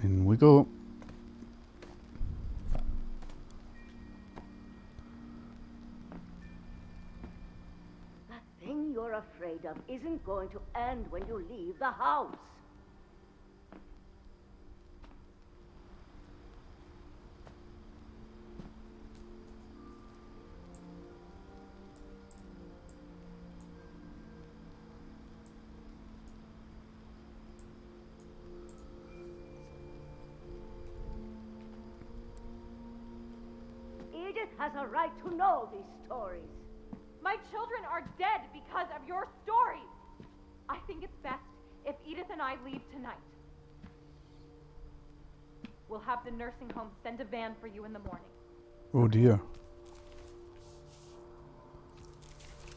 In we go. That thing you're afraid of isn't going to end when you leave the house. Edith has a right to know these stories. My children are dead because of your stories. I think it's best if Edith and I leave tonight. We'll have the nursing home send a van for you in the morning. Oh dear.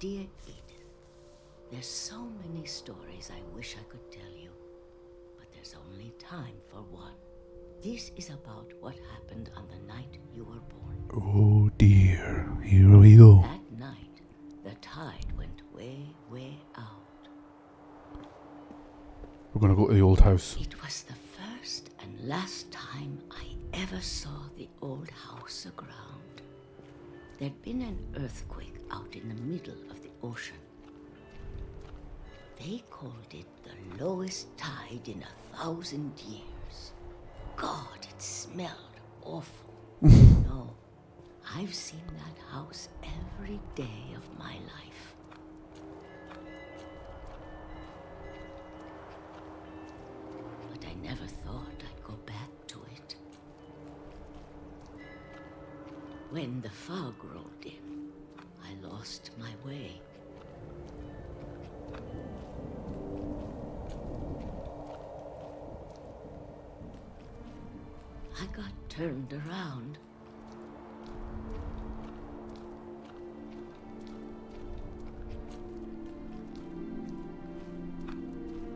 Dear Edith, there's so many stories I wish I could tell you, but there's only time for one. This is about what happened on the night you were born. Oh dear, here we go. That night, the tide went way, way out. We're gonna go to the old house. It was the first and last time I ever saw the old house aground. There'd been an earthquake out in the middle of the ocean. They called it the lowest tide in 1,000 years. God, it smelled awful. No, I've seen that house every day of my life. But I never thought I'd go back to it. When the fog rolled in, I lost my way. I got turned around.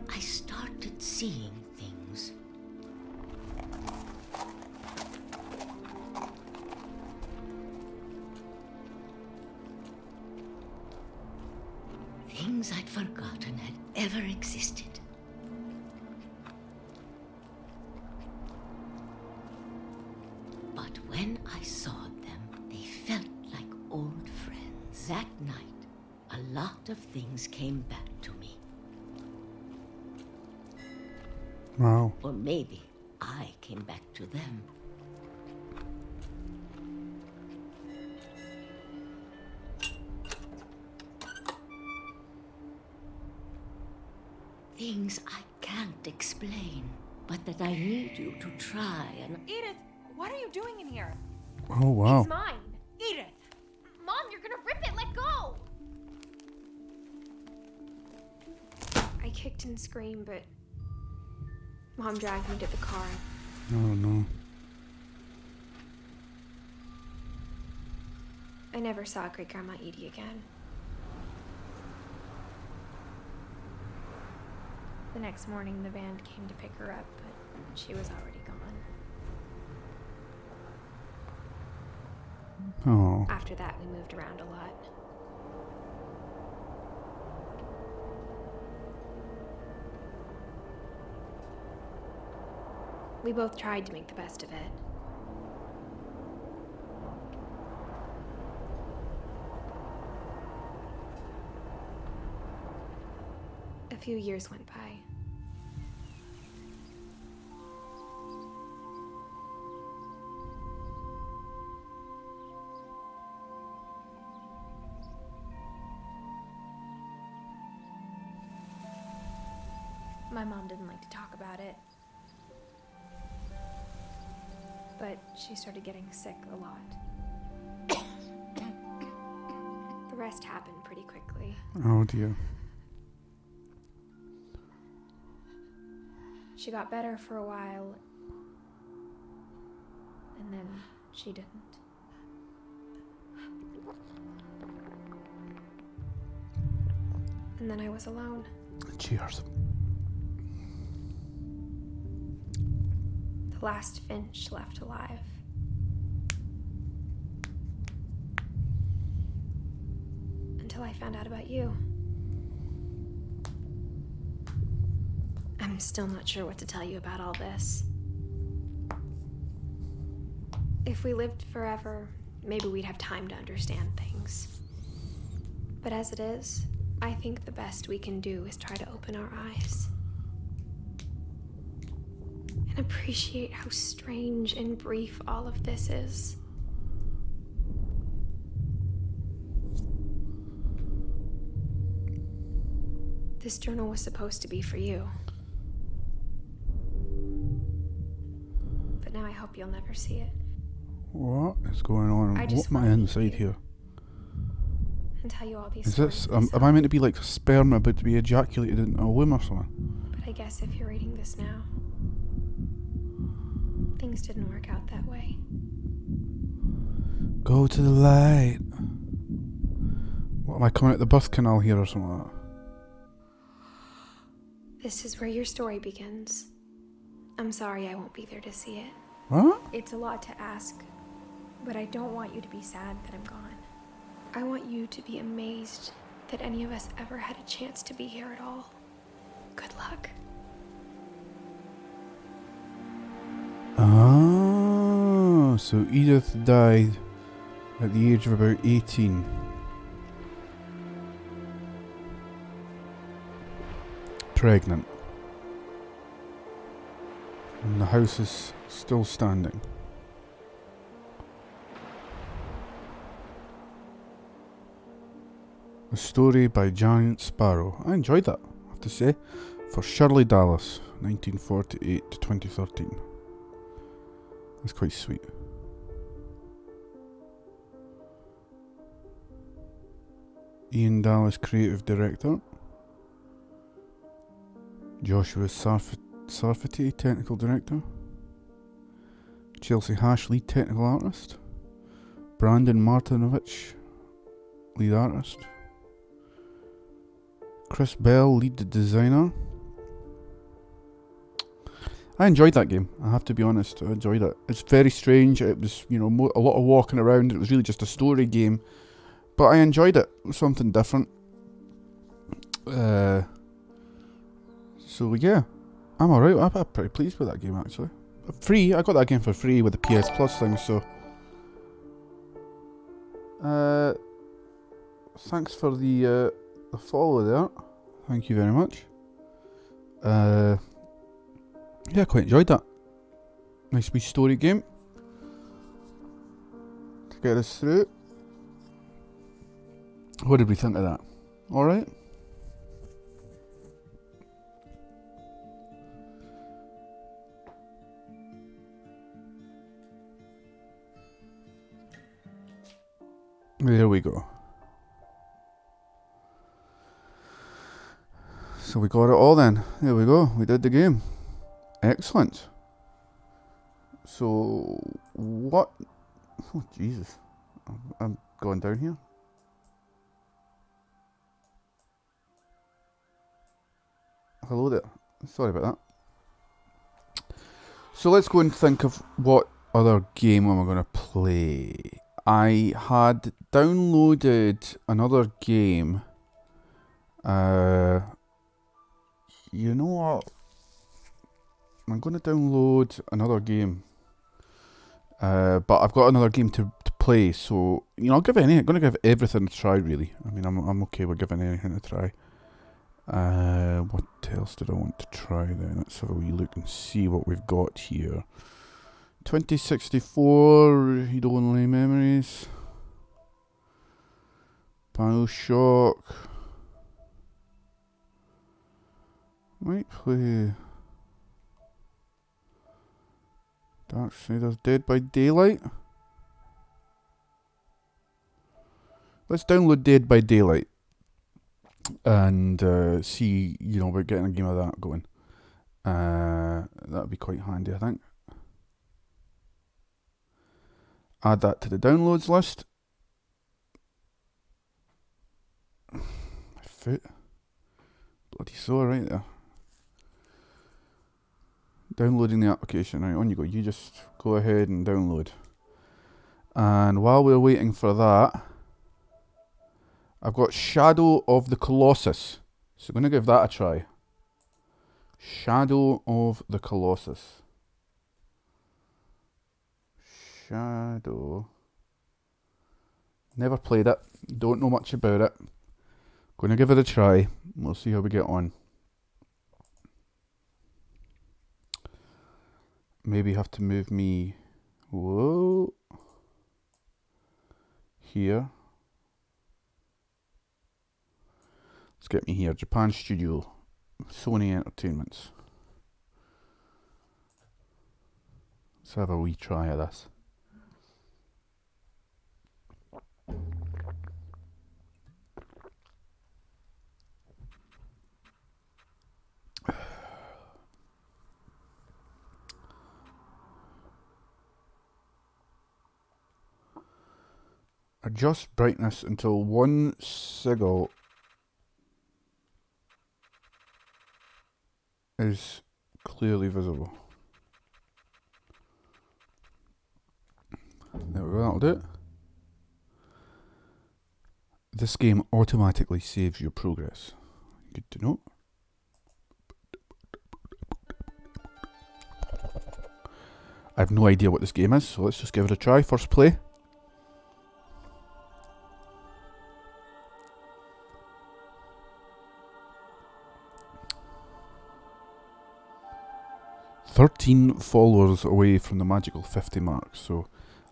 I started seeing things. Things I'd forgotten had ever existed. But when I saw them, they felt like old friends. That night, a lot of things came back to me. Wow. Or maybe I came back to them. Things I can't explain, but that I need you to try and... Edith, what are you doing in here? Oh wow. It's mine. Edith! Mom, you're gonna rip it. Let go. I kicked and screamed, but Mom dragged me to the car. Oh no. I never saw Great Grandma Edie again. The next morning, the band came to pick her up, but she was already gone. Oh. After that, we moved around a lot. We both tried to make the best of it. A few years went by. My mom didn't like to talk about it. But she started getting sick a lot. The rest happened pretty quickly. Oh dear. She got better for a while, and then she didn't. And then I was alone. Cheers. The last Finch left alive. Until I found out about you. I'm still not sure what to tell you about all this. If we lived forever, maybe we'd have time to understand things. But as it is, I think the best we can do is try to open our eyes. And appreciate how strange and brief all of this is. This journal was supposed to be for you. But now I hope you'll never see it. What is going on? I What just am I wanna meet inside you. here? And tell you all these Is stories this? myself. Am I meant to be like sperm about to be ejaculated into a womb or something? But I guess if you're reading this now, things didn't work out that way. Go to the light. What, am I coming out the birth canal here or something like that? This is where your story begins. I'm sorry I won't be there to see it. What? It's a lot to ask, but I don't want you to be sad that I'm gone. I want you to be amazed that any of us ever had a chance to be here at all. Good luck. Ah, so Edith died at the age of about 18. Pregnant. And the house is still standing. A story by Giant Sparrow. I enjoyed that, I have to say. For Shirley Dallas, 1948 to 2013. That's quite sweet. Ian Dallas, creative director. Joshua Sarfati, technical director. Chelsea Hash, lead technical artist. Brandon Martinovich, lead artist. Chris Bell, lead designer. I enjoyed that game, I have to be honest. I enjoyed it. It's very strange. It was, you know, a lot of walking around. It was really just a story game. But I enjoyed it. It was something different. So yeah, I'm alright. I'm pretty pleased with that game actually. Free. I got that game for free with the PS Plus thing. So, thanks for the follow there. Thank you very much. Yeah, quite enjoyed that. Nice wee story game to get us through. What did we think of that? Alright? There we go. So we got it all then. There we go. We did the game. Excellent. So, what? Oh, Jesus. I'm going down here. Hello there. Sorry about that. So let's go and think of what other game am I going to play. I had downloaded another game. You know what? I'm going to download another game. But I've got another game to play, so you know, I'm going to give everything a try. Really, I mean, I'm okay with giving anything a try. What else did I want to try then? Let's have a wee look and see what we've got here. 2064, Read Only Memories. Bioshock. Might play Darksiders Dead by Daylight. Let's download Dead by Daylight and see, you know, about getting a game of that going. That'd be quite handy, I think. Add that to the downloads list. My foot. Bloody sore right there. Downloading the application. Right, on you go. You just go ahead and download. And while we're waiting for that, I've got Shadow of the Colossus. So I'm going to give that a try. Shadow of the Colossus. Shadow. Never played it. Don't know much about it. Going to give it a try. We'll see how we get on. Maybe have to move me. Whoa. Here. Let's get me here. Japan Studio. Sony Entertainments. Let's have a wee try of this. adjust brightness until one sigil is clearly visible. There we go, that'll do it. This game automatically saves your progress. Good to know. I have no idea what this game is, so let's just give it a try. First play. "13 followers away from the magical 50 mark, so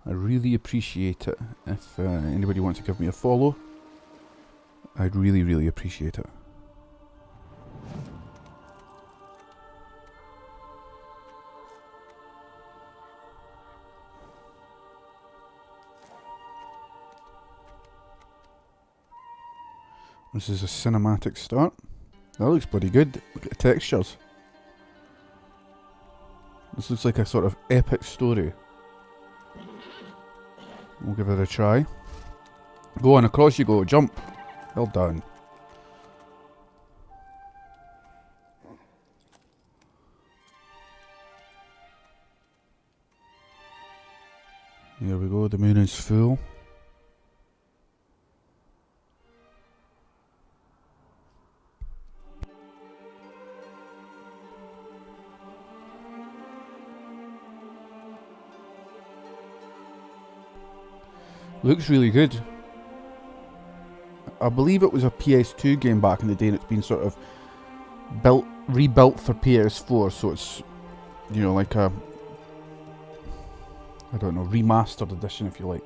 I really appreciate it. If anybody wants to give me a follow, I'd really, really appreciate it. This is a cinematic start. That looks bloody good. Look at the textures. This looks like a sort of epic story. We'll give it a try. Go on, across you go, jump. Well done. Here we go, the moon is full. Looks really good. I believe it was a PS2 game back in the day, and it's been sort of rebuilt for PS4, so it's, you know, like a, I don't know, remastered edition if you like.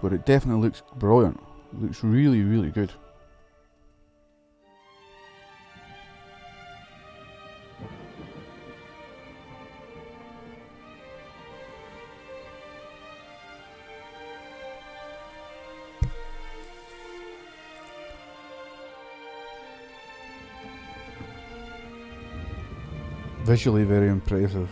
But it definitely looks brilliant. It looks really, really good. Visually very impressive.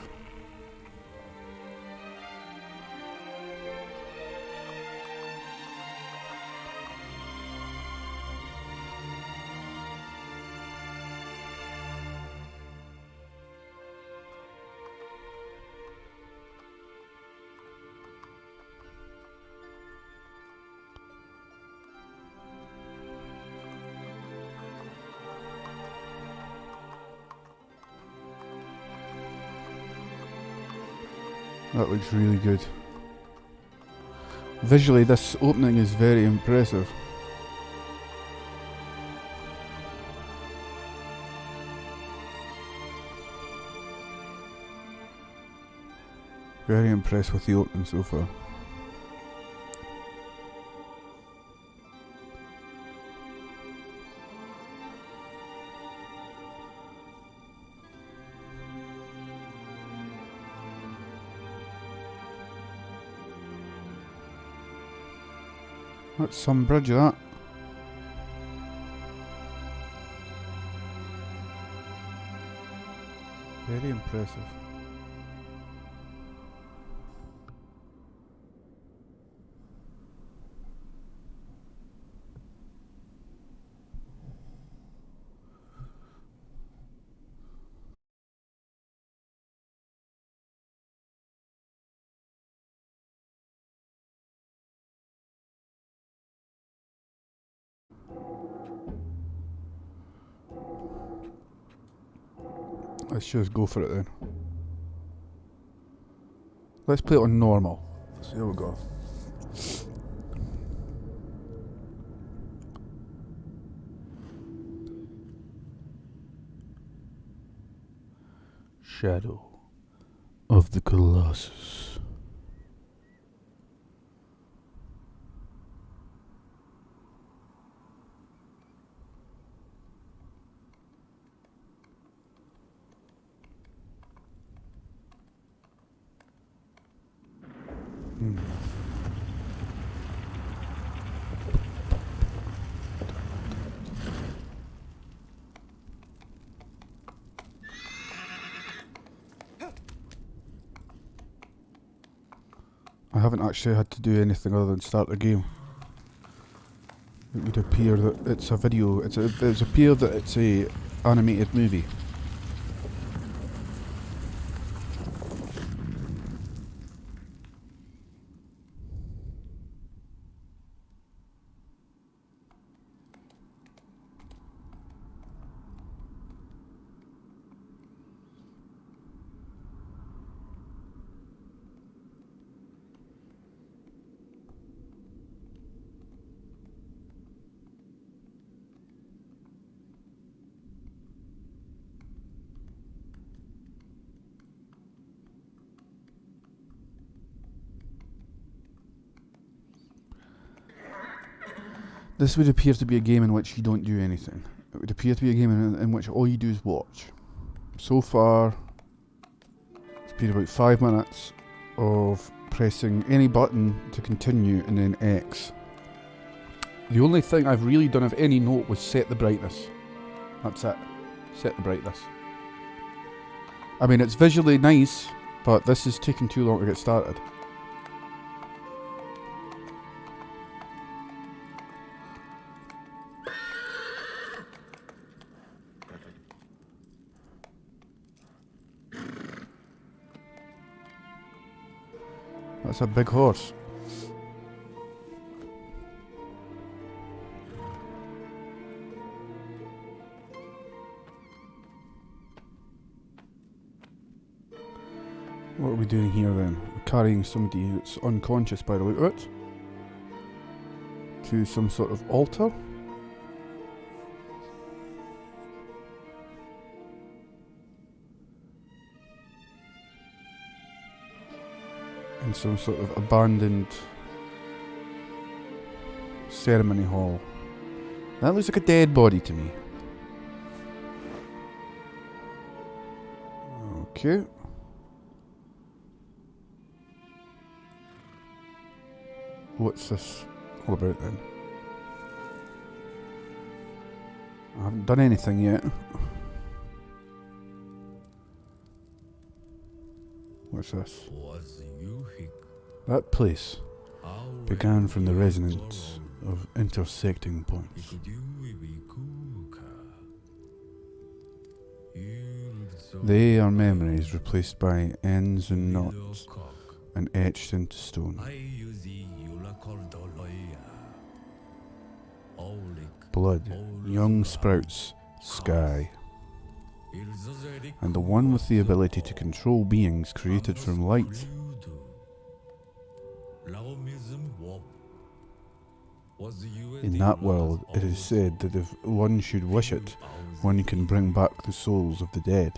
That looks really good. Visually, this opening is very impressive. Very impressed with the opening so far. That's some bridge, that. Very impressive. Let's just go for it then. Let's play it on normal. So here we go. Shadow of the Colossus. I haven't actually had to do anything other than start the game. It would appear that it's a video. It would appear that it's a animated movie. This would appear to be a game in which you don't do anything. It would appear to be a game in which all you do is watch. So far, it's been about 5 minutes of pressing any button to continue and then X. The only thing I've really done of any note was set the brightness. That's it. Set the brightness. I mean, it's visually nice, but this is taking too long to get started. That's a big horse. What are we doing here then? We're carrying somebody that's unconscious by the look of it to some sort of altar. In some sort of abandoned ceremony hall. That looks like a dead body to me. Okay. What's this all about then? I haven't done anything yet. What's this? That place began from the resonance of intersecting points. They are memories replaced by ends and knots and etched into stone. Blood, young sprouts, sky. And the one with the ability to control beings created from light. In that world, it is said that if one should wish it, one can bring back the souls of the dead.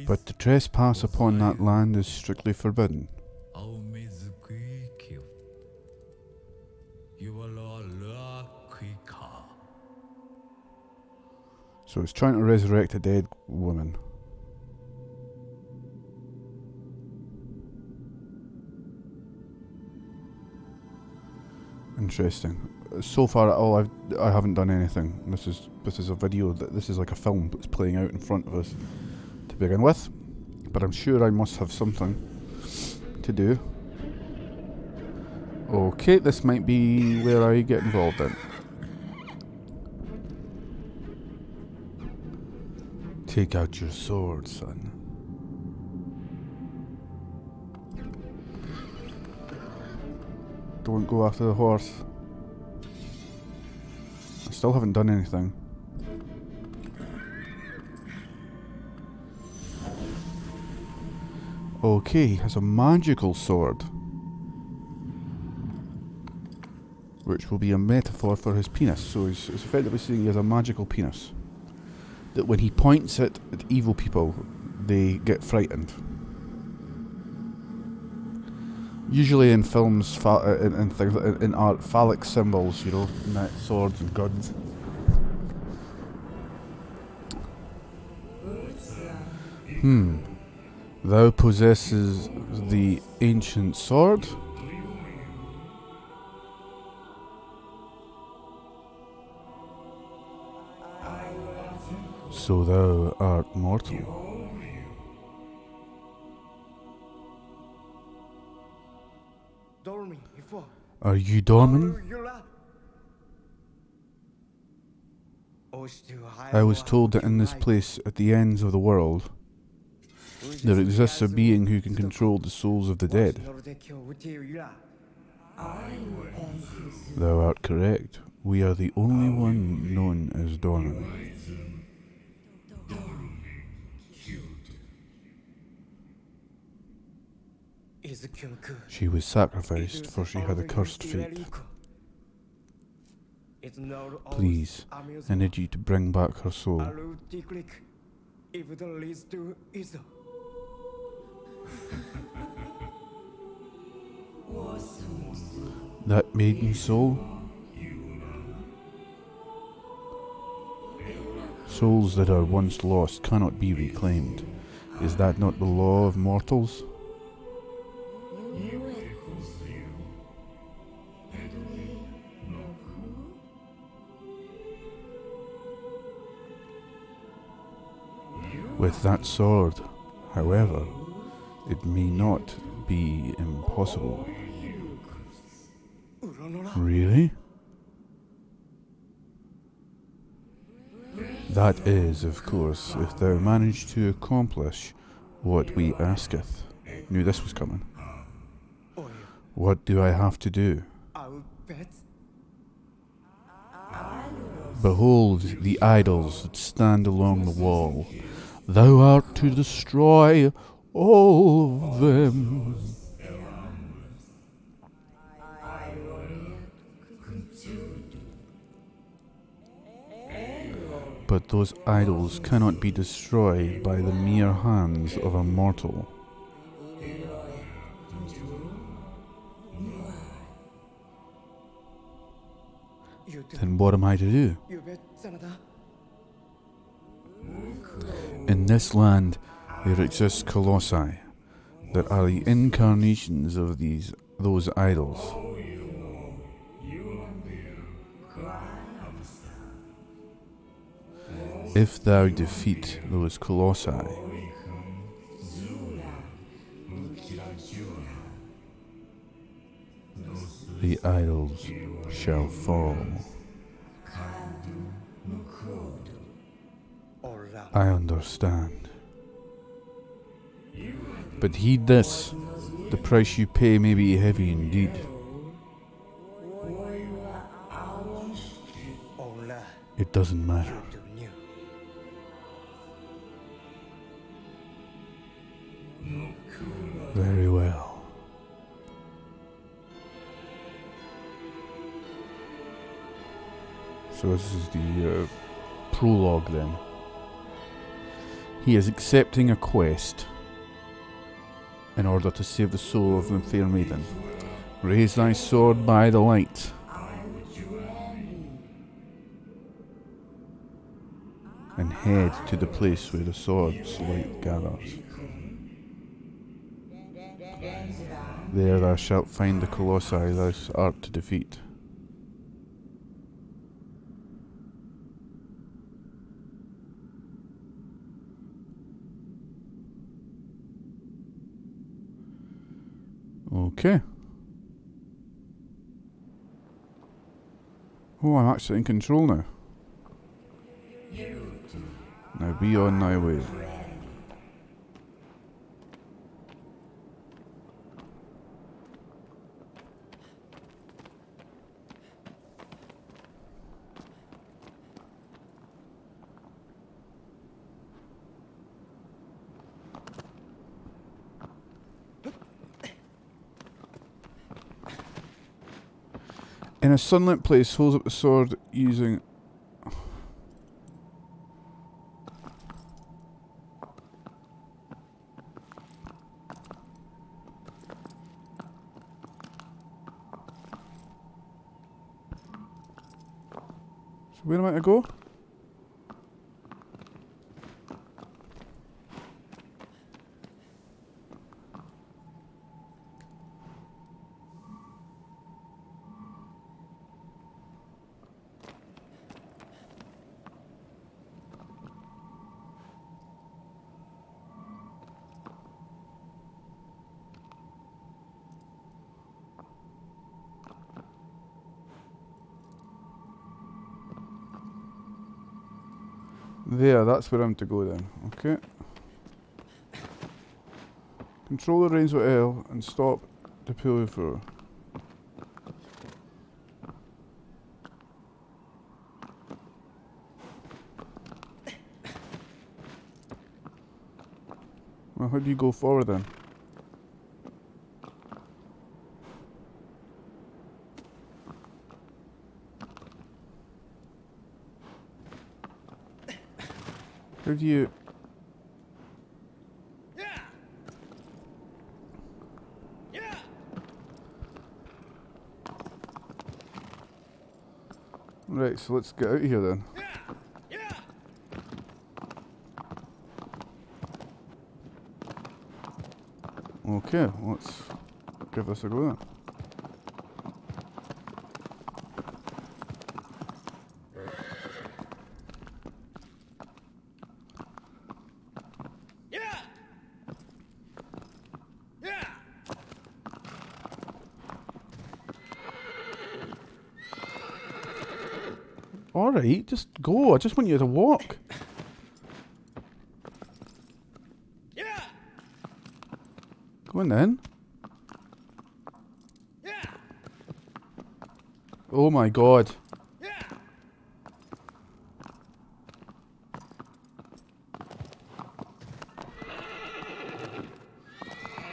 But to trespass upon that land is strictly forbidden. So it's trying to resurrect a dead woman. Interesting. So far, I haven't done anything. This is a video. This is like a film that's playing out in front of us to begin with. But I'm sure I must have something to do. Okay, this might be where I get involved in. Take out your sword, son. Don't go after the horse. I still haven't done anything. Okay, he has a magical sword. Which will be a metaphor for his penis. So he's effectively saying he has a magical penis. That when he points it at evil people, they get frightened. Usually in films, in things in art, phallic symbols, you know, swords and guns. Thou possesses the ancient sword. So thou art mortal. Are you Dorman? I was told that in this place, at the ends of the world, there exists a being who can control the souls of the dead. Thou art correct. We are the only one known as Dorman. She was sacrificed, for she had a cursed fate. Please, I need you to bring back her soul. That maiden soul? Souls that are once lost cannot be reclaimed. Is that not the law of mortals? With that sword, however, it may not be impossible. Really? That is, of course, if thou manage to accomplish what we asketh. Knew this was coming. What do I have to do? Behold the idols that stand along the wall. Thou art to destroy all of them. But those idols cannot be destroyed by the mere hands of a mortal. Then what am I to do? In this land there exist colossi that are the incarnations of those idols. If thou defeat those colossi, the idols shall fall. I understand. But heed this, the price you pay may be heavy indeed. It doesn't matter. Very well. So this is the prologue then. He is accepting a quest in order to save the soul of the fair maiden. Raise thy sword by the light. And head to the place where the sword's light gathers. There thou shalt find the colossi thou art to defeat. Okay. Oh, I'm actually in control now. Now be on thy way. In a sunlit place, holds up the sword using... So where am I to go? There, that's where I'm to go then. Okay. Control the reins with L and stop to pull you through. Well, how do you go forward then? How do you... Right, so let's get out of here then. Okay, let's give this a go then. Alright, just go. I just want you to walk. Go on then. Oh my god.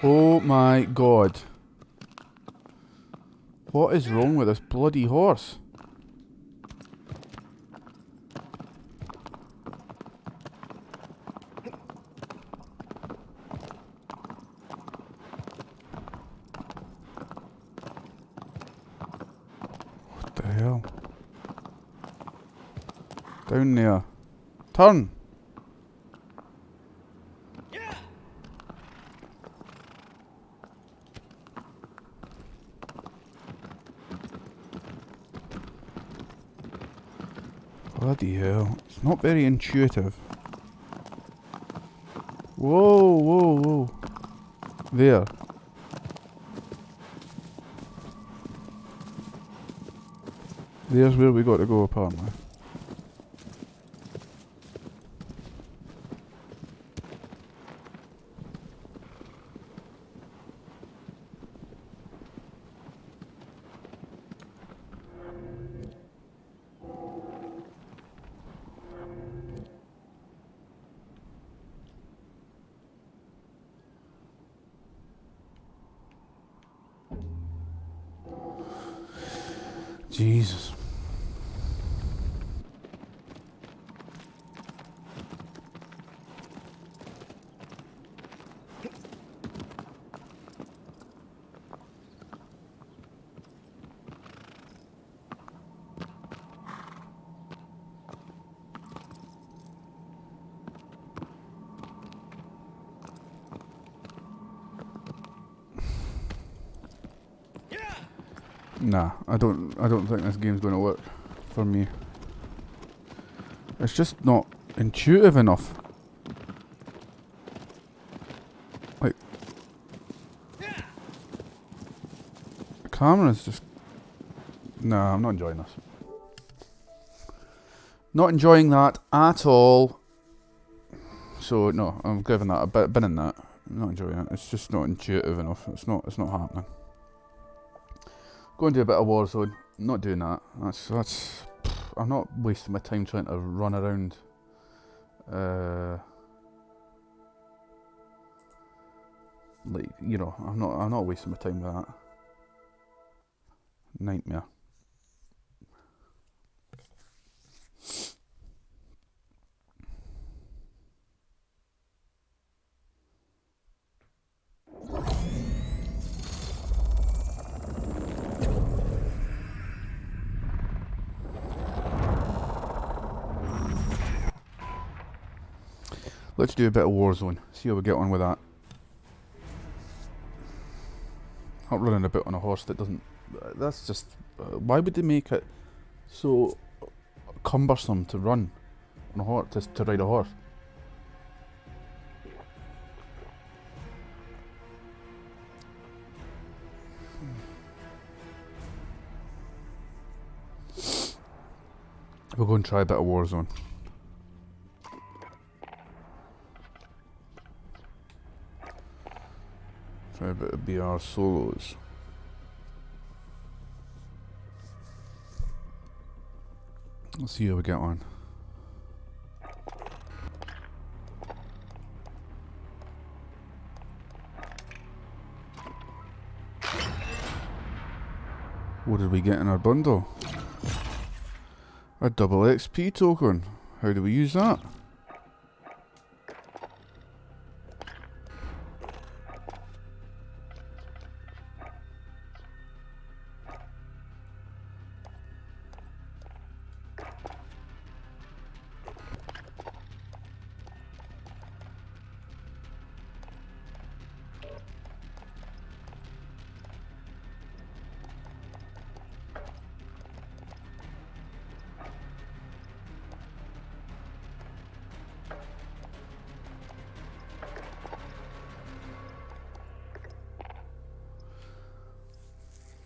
Oh my god. What is wrong with this bloody horse? What the hell? Down there. Turn! Bloody hell. It's not very intuitive. Whoa, whoa, whoa. There. There's where we got to go apparently. Jesus. Nah, I don't think this game's gonna work for me. It's just not intuitive enough. Like the camera's just nah, I'm not enjoying this. Not enjoying that at all. So no, I'm giving that a bit bin in that. I'm not enjoying it. It's just not intuitive enough. It's not happening. Go and do a bit of Warzone. Not doing that. That's. I'm not wasting my time trying to run around. Like you know, I'm not wasting my time with that. Nightmare. Let's do a bit of Warzone. See how we get on with that. Not running about on a horse that doesn't. That's just. Why would they make it so cumbersome to run on a horse? To ride a horse? We'll go and try a bit of Warzone. but it'd be our solos. Let's see how we get on. What did we get in our bundle? A double XP token. How do we use that?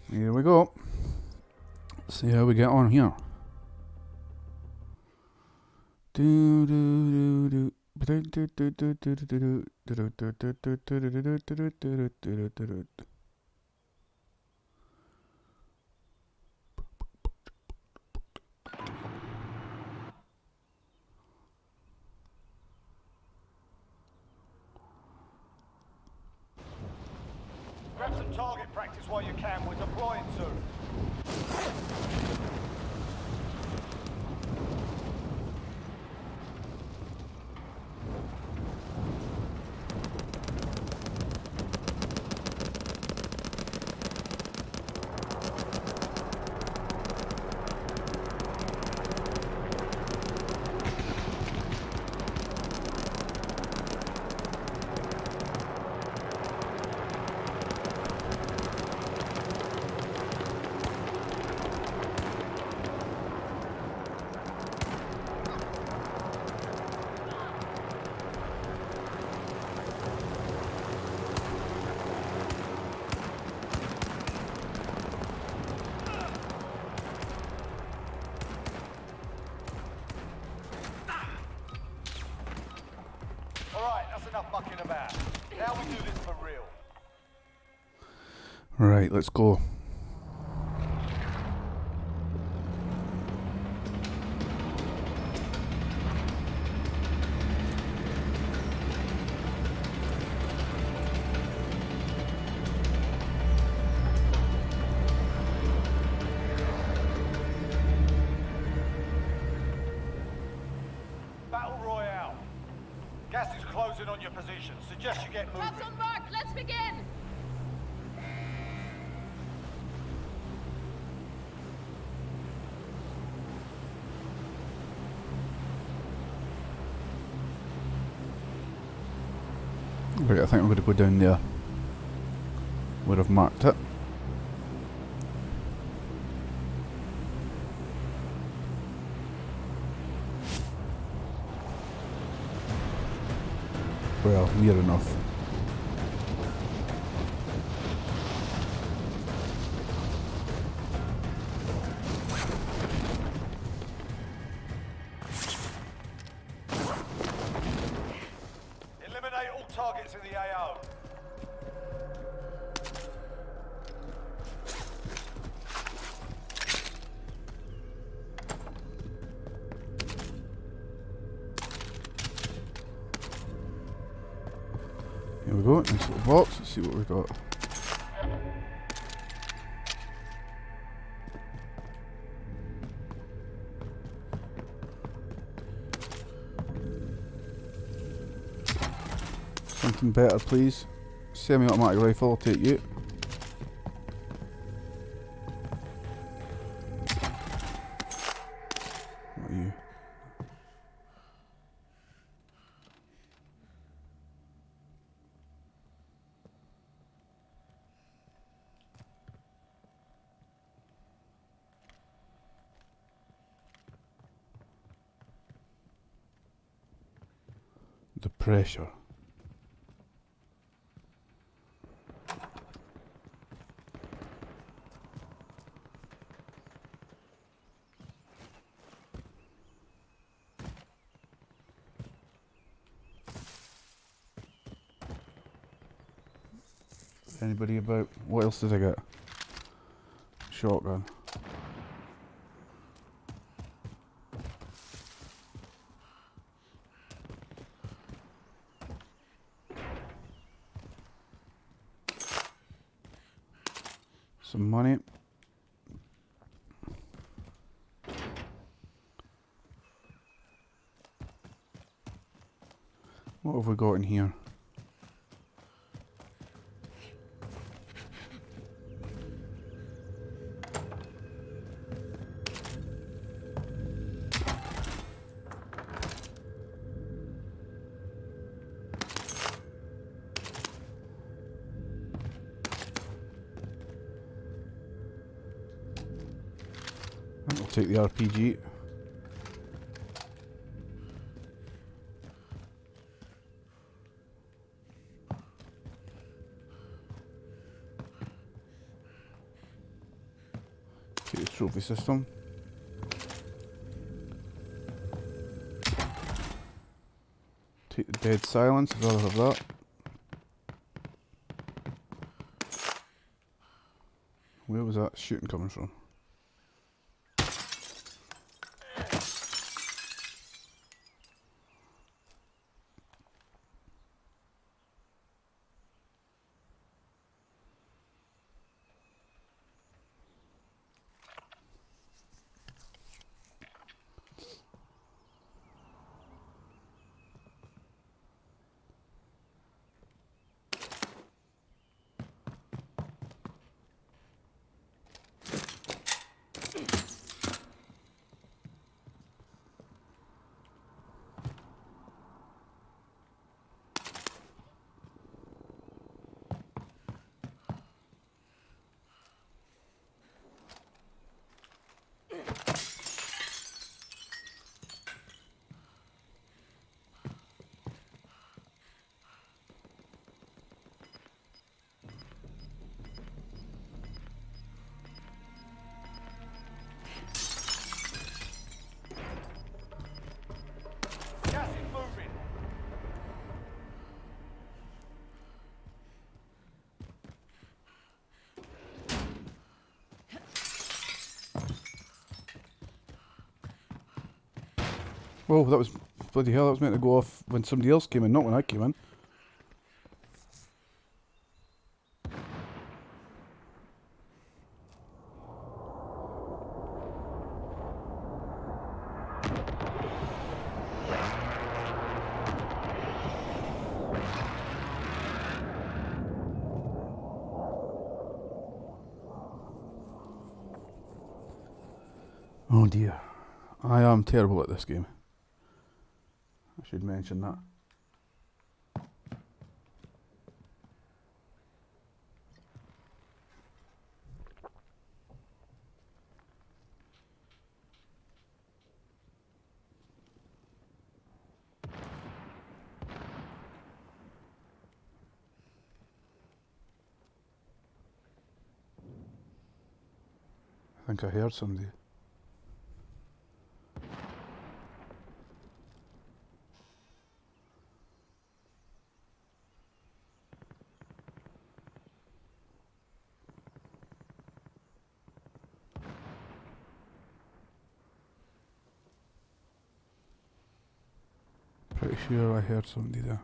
Here we go. See how we get on here. Grab some target practice while you can. We're deploying soon. Enough mucking about. Now we do this for real. Right, let's go. Battle Royale. Gas is closing on your position. Suggest you get moving. That's on mark. Let's begin. Right, I think I'm going to go down there where I've marked it. Well, near enough. Eliminate all targets in the AO. Here we go, nice little box, let's see what we've got. Something better, please. Semi-automatic rifle, I'll take you. What are you? The pressure. Anybody about? What else did I get? Shotgun. Some money. What have we got in here? I'll take the RPG. Take the trophy system. Take the dead silence, I'd rather have that. Where was that shooting coming from? Whoa, that was... bloody hell, that was meant to go off when somebody else came in, not when I came in. Oh dear. I am terrible at this game. I should mention that. I think I heard somebody. Pretty sure I heard somebody there.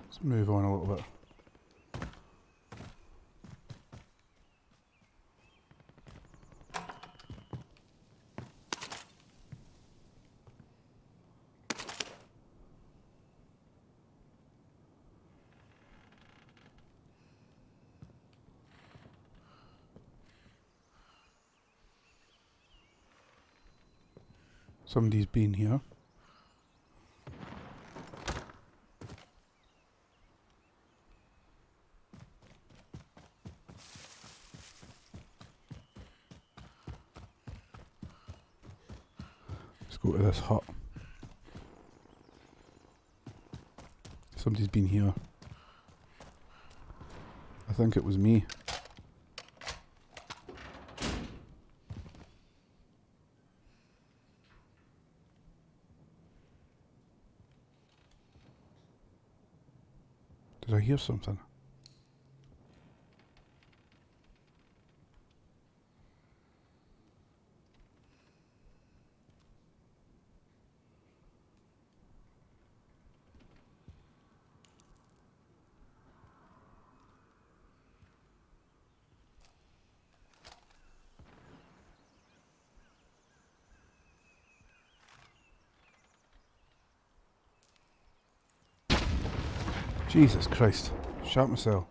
Let's move on a little bit. Somebody's been here. Let's go to this hut. Somebody's been here. I think it was me. Did I hear something? Jesus Christ. Shot myself.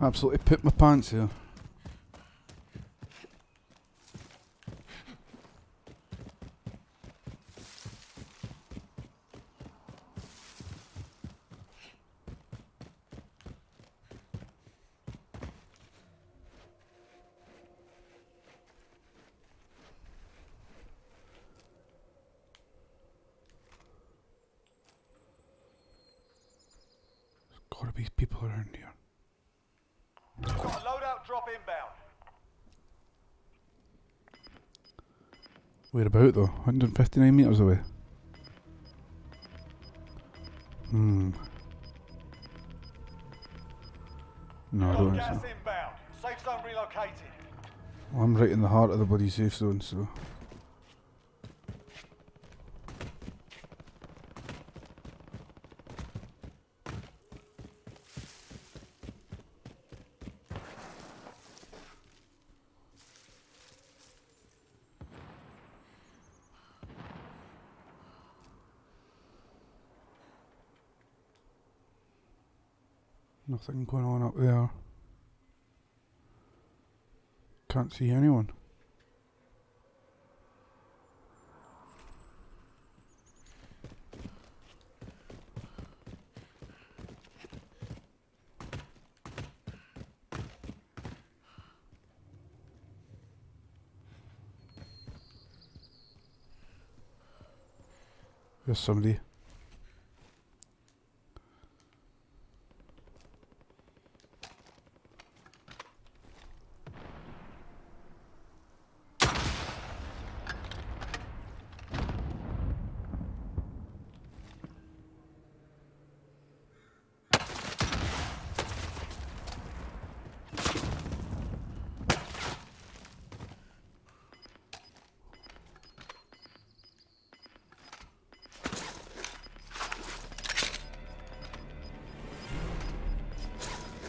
Absolutely pooped my pants here. Gotta be people around here. Got a loadout drop inbound. Where about though? 159 metres away. No, I don't think Gas so. inbound. Safe zone relocated. Well, I'm right in the heart of the bloody safe zone, so. Nothing going on up there. Can't see anyone. There's somebody.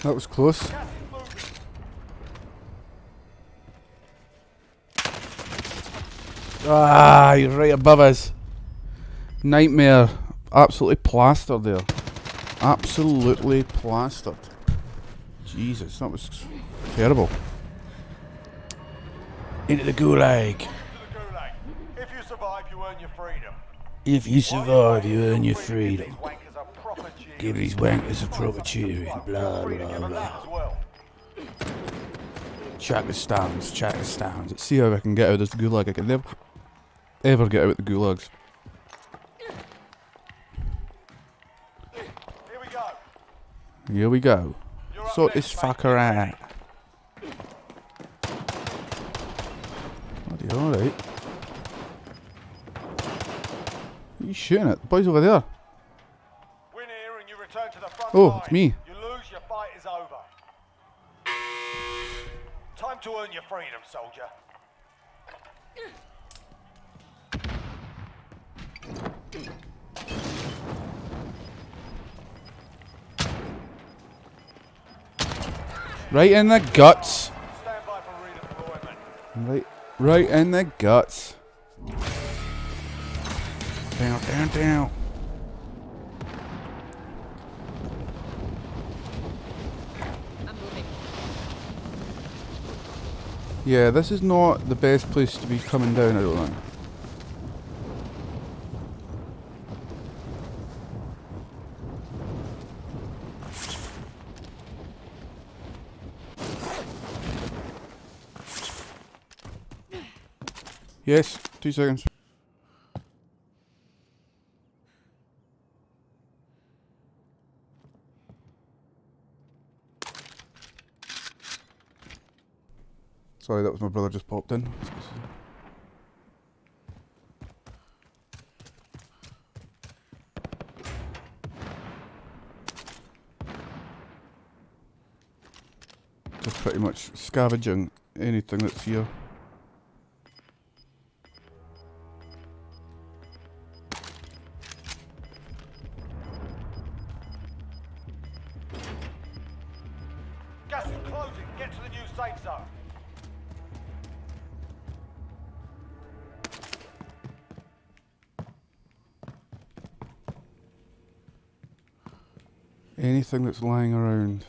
That was close. Ah, you're right above us. Nightmare. Absolutely plastered there. Absolutely plastered. Jesus, that was terrible. Into the gulag. If you survive, you earn your freedom. If you survive, you earn your freedom. Give these wankers a proper cheering. Blah, blah, blah. Check the stands, check the stands. Let's see how I can get out of this gulag. I can never, ever get out of the gulags. Here we go. Here we go. Sort this fucker out. Bloody alright. What are you shooting at? The boy's over there. Win here and you return to the front Oh, line. it's me. You lose, your fight is over. Time to earn your freedom, soldier. Right in the guts. Stand by for redeployment. Right in the guts. Down, down, down. Yeah, this is not the best place to be coming down, I don't think. Yes, 2 seconds. Sorry, that was my brother just popped in. Just pretty much scavenging anything that's here. Gas is closing. Get to the new safe zone. Anything that's lying around.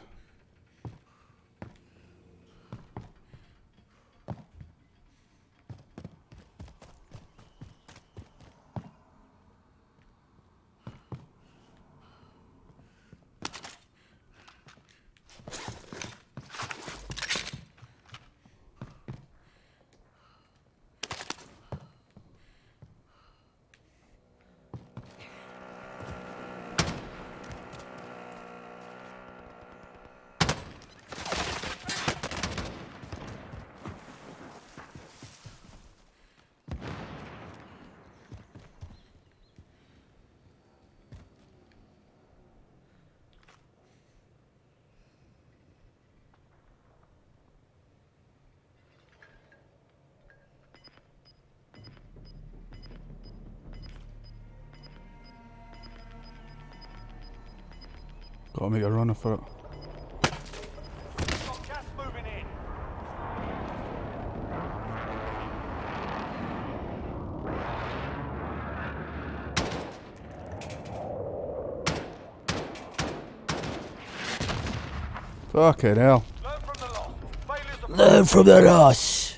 Gotta make a run for it. Got gas moving in. Fucking hell. Learn from the loss. Failures are Learn from the loss.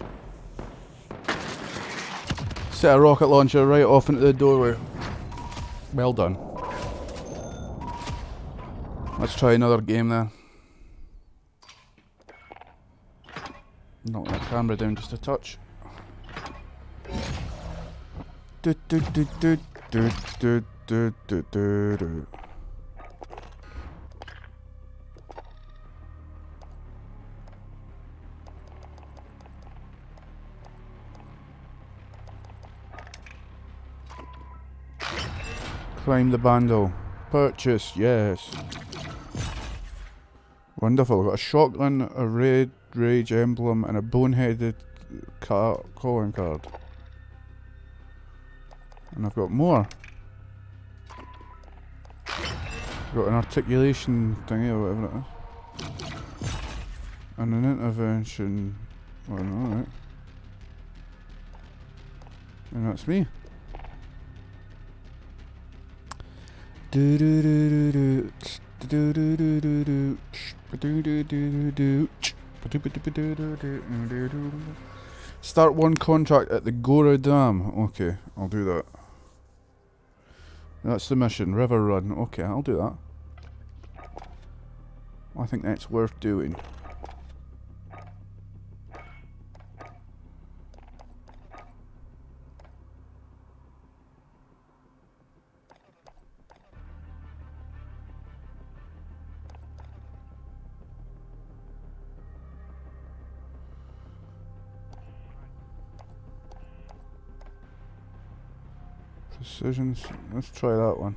Set a rocket launcher right off into the doorway. Well done. Let's try another game then. Knock that camera down just a touch. Do do do do do do do do do do. Climb the bundle. Purchase, yes. Wonderful. I've got a shotgun, a red rage emblem, and a boneheaded calling card. And I've got more. I've got an articulation thingy or whatever it is. And an intervention. Well, alright. And that's me. Do do do do do do do do do do do do do do do. Start one contract at the Gora Dam. Okay, I'll do that. That's the mission. River Run. Okay, I'll do that. I think that's worth doing. Precisions. Let's try that one.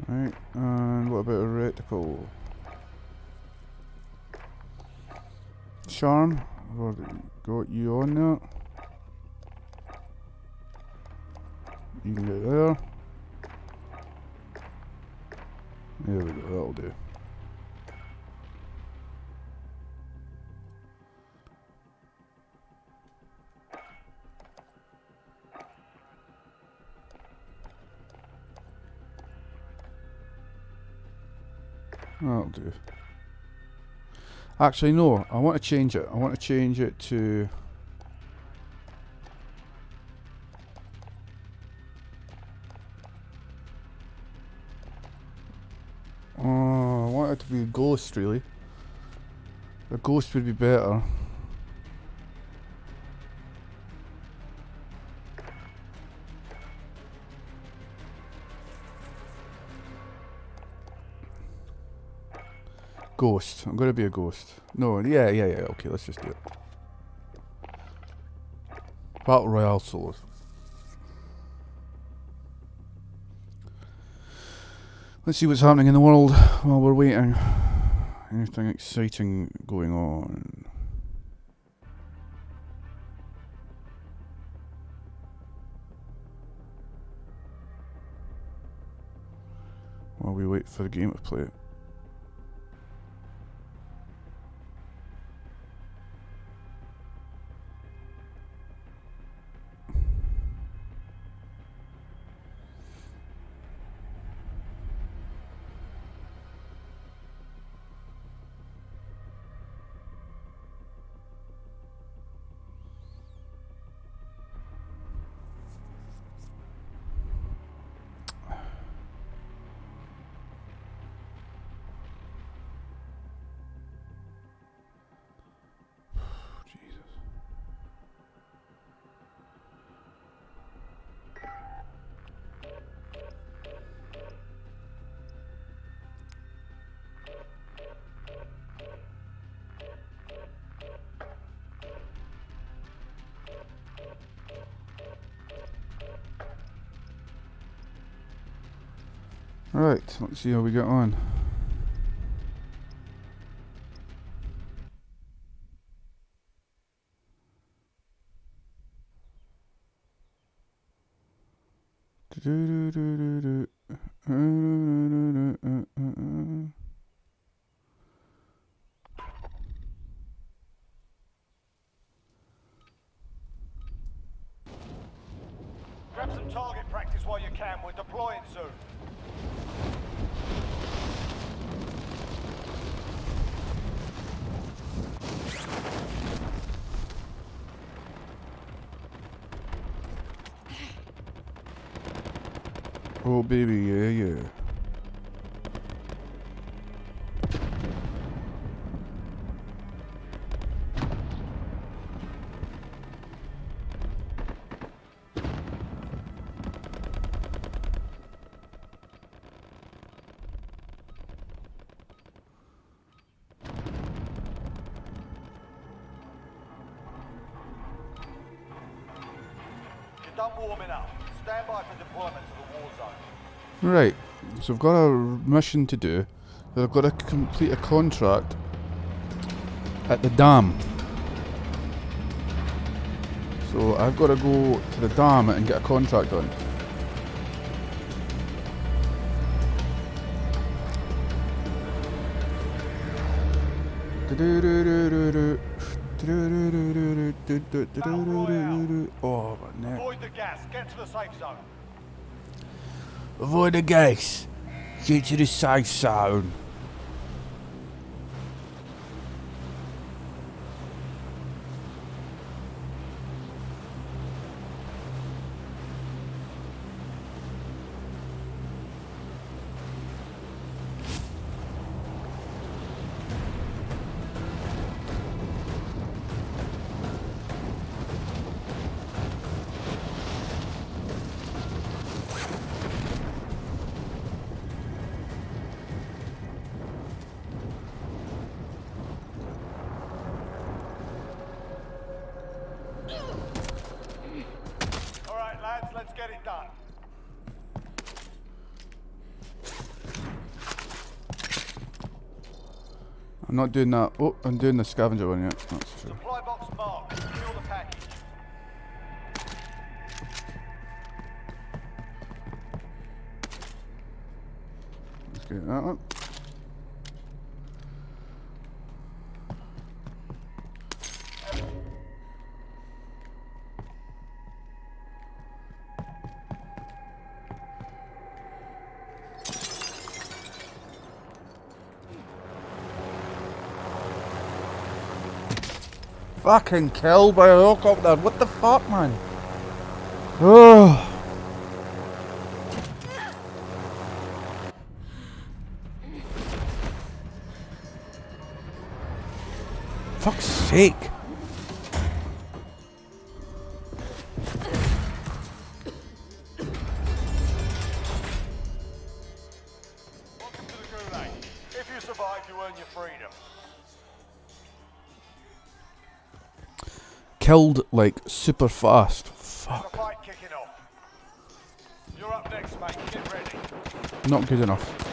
Right, and what about a reticle? Charm. I've already got you on that. You can get there. There we go, that'll do. That'll do. Actually, no, I want to change it. I want to change it to... Oh, I want it to be ghost, really. A ghost would be better. Ghost. I'm gonna be a ghost. No, yeah. Okay, let's just do it. Battle Royale solos. Let's see what's happening in the world while we're waiting. Anything exciting going on? While we wait for the game to play. Right, let's see how we get on. Grab some target practice while you can. We're deploying soon. Oh baby, yeah. You're done warming up. Stand by for deployment to the war zone. Right, so I've got a mission to do. I've got to complete a contract at the dam. So I've got to go to the dam and get a contract done. Oh, my neck. Avoid the gas. Get to the safe zone. Avoid the gas. Get to the safe zone. Alright, lads, let's get it done. I'm not doing that. Oh, I'm doing the scavenger one yet. That's true. Supply box marked. Secure the package. Let's get that one. Fucking killed by a helicopter. What the fuck, man? Oh. Fuck's sake. Welcome to the Gulag. If you survive, you earn your freedom. Killed like super fast. The Fuck. fight kicking off. You're up next, mate. Get ready. Not good enough.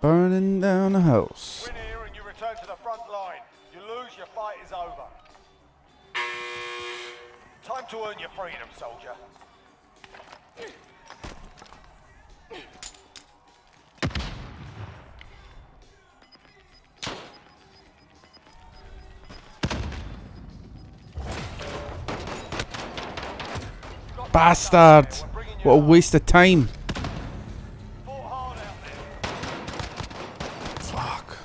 Burning down the house. Win here and you return to the front line. You lose, your fight is over. Time to earn your freedom, soldier. Bastard! What a waste of time. Fought hard out there. Fuck.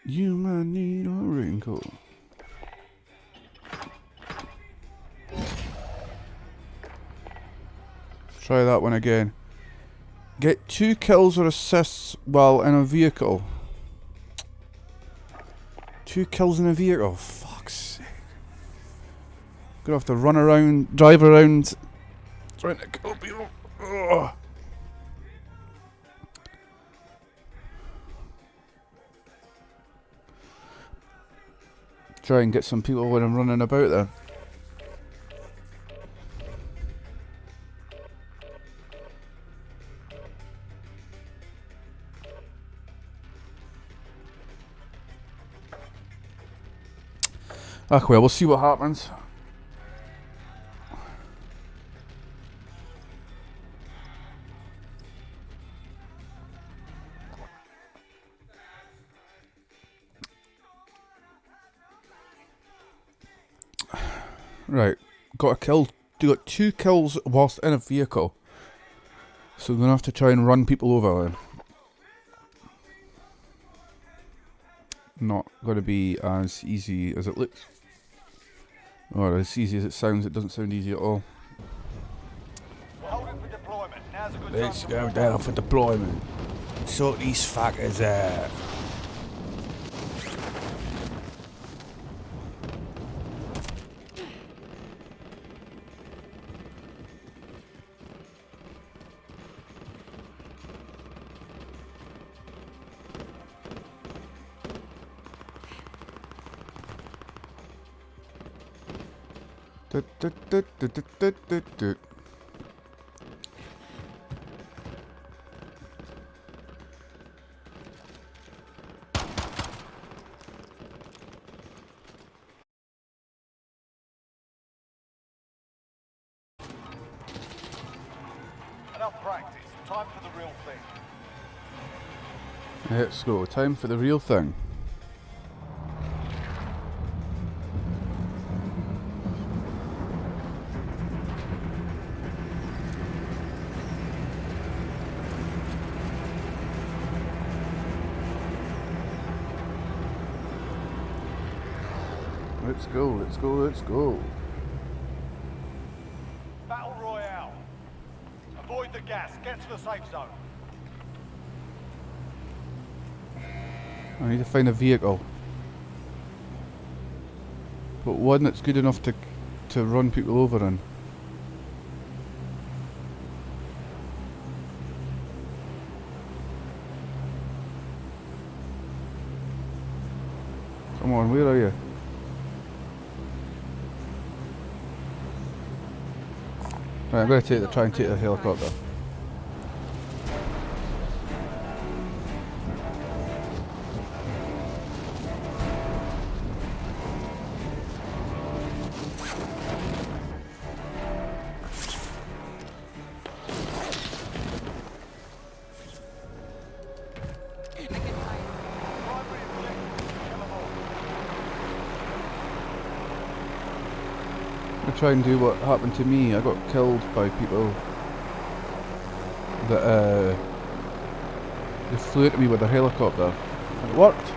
You might need a raincoat. Try that one again. Get 2 kills or assists while in a vehicle. 2 kills in a vehicle. Fuck's sake. Gonna have to run around, drive around, trying to kill people. Ugh. Try and get some people when I'm running about there. Ah, well, we'll see what happens. Right, got a kill. Got 2 kills whilst in a vehicle. So we're gonna have to try and run people over then. Not gonna be as easy as it looks. Or as easy as it sounds, it doesn't sound easy at all. Hold it for deployment. Now's a good Let's time go down for deployment. Sort these fuckers out. Enough practice. Time for the real thing. Let's go. Time for the real thing. Let's go, let's go, let's go. Battle Royale. Avoid the gas. Get to the safe zone. I need to find a vehicle. But one that's good enough to run people over in. Come on, where are you? Right, I'm going to try and take the helicopter. I try and do what happened to me. I got killed by people that they flew at me with a helicopter. It worked.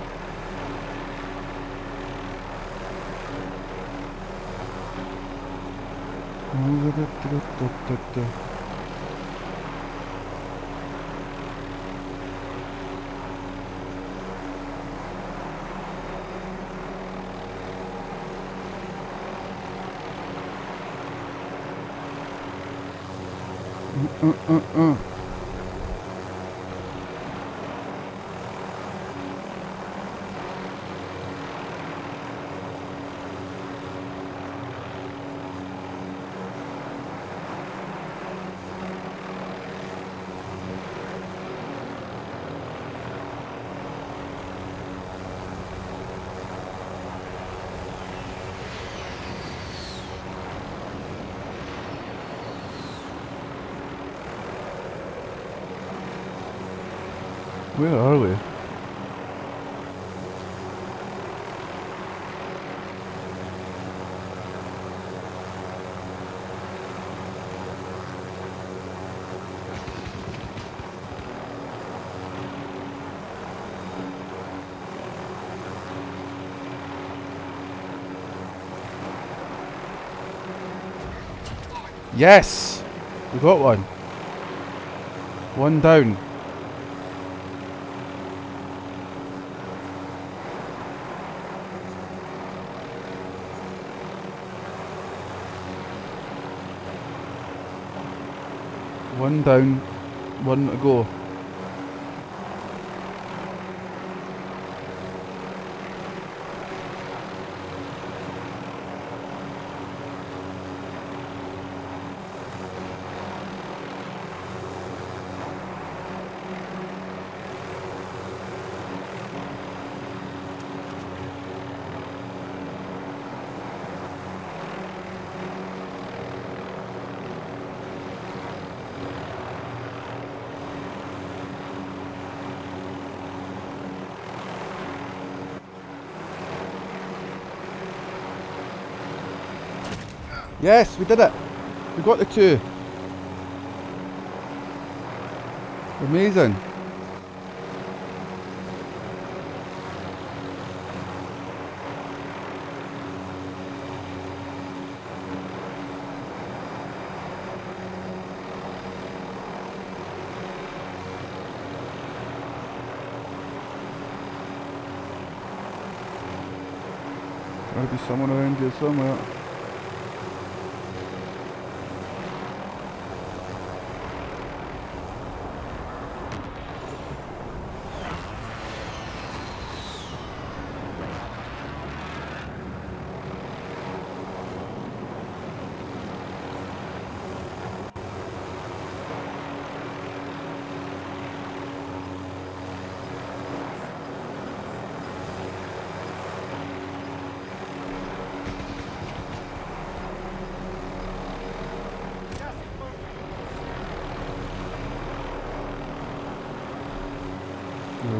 Where are we? Yes! We got one. One down. One down, one to go. Yes, we did it. We got the two. Amazing. Gotta be someone around here somewhere.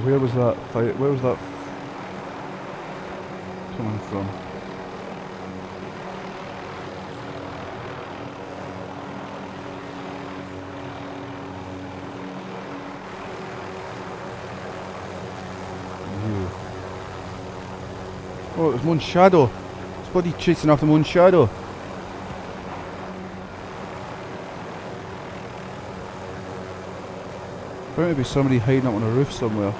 Where was that fight? Where was that coming from? Oh, it was Moon's shadow. It's bloody chasing after Moon's shadow. Apparently be somebody hiding up on a roof somewhere.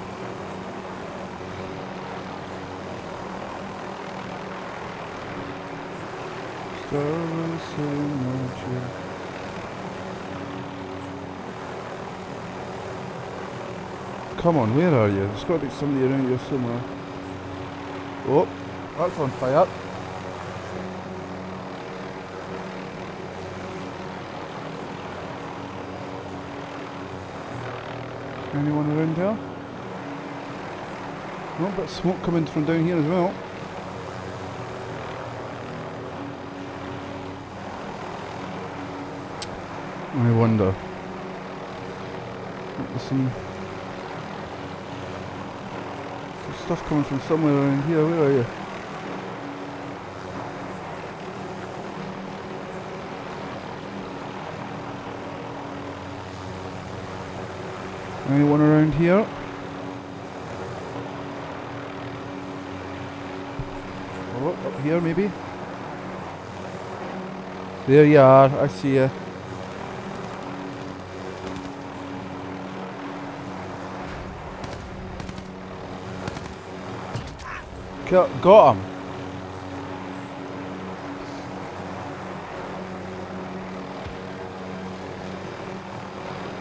Come on, where are you? There's got to be somebody around here somewhere. Oh, that's on fire. Anyone around here? Oh, a bit of smoke coming from down here as well. I wonder. There's some stuff coming from somewhere around here. Where are you? Anyone around here? Oh, up here maybe? There you are, I see you. Got him.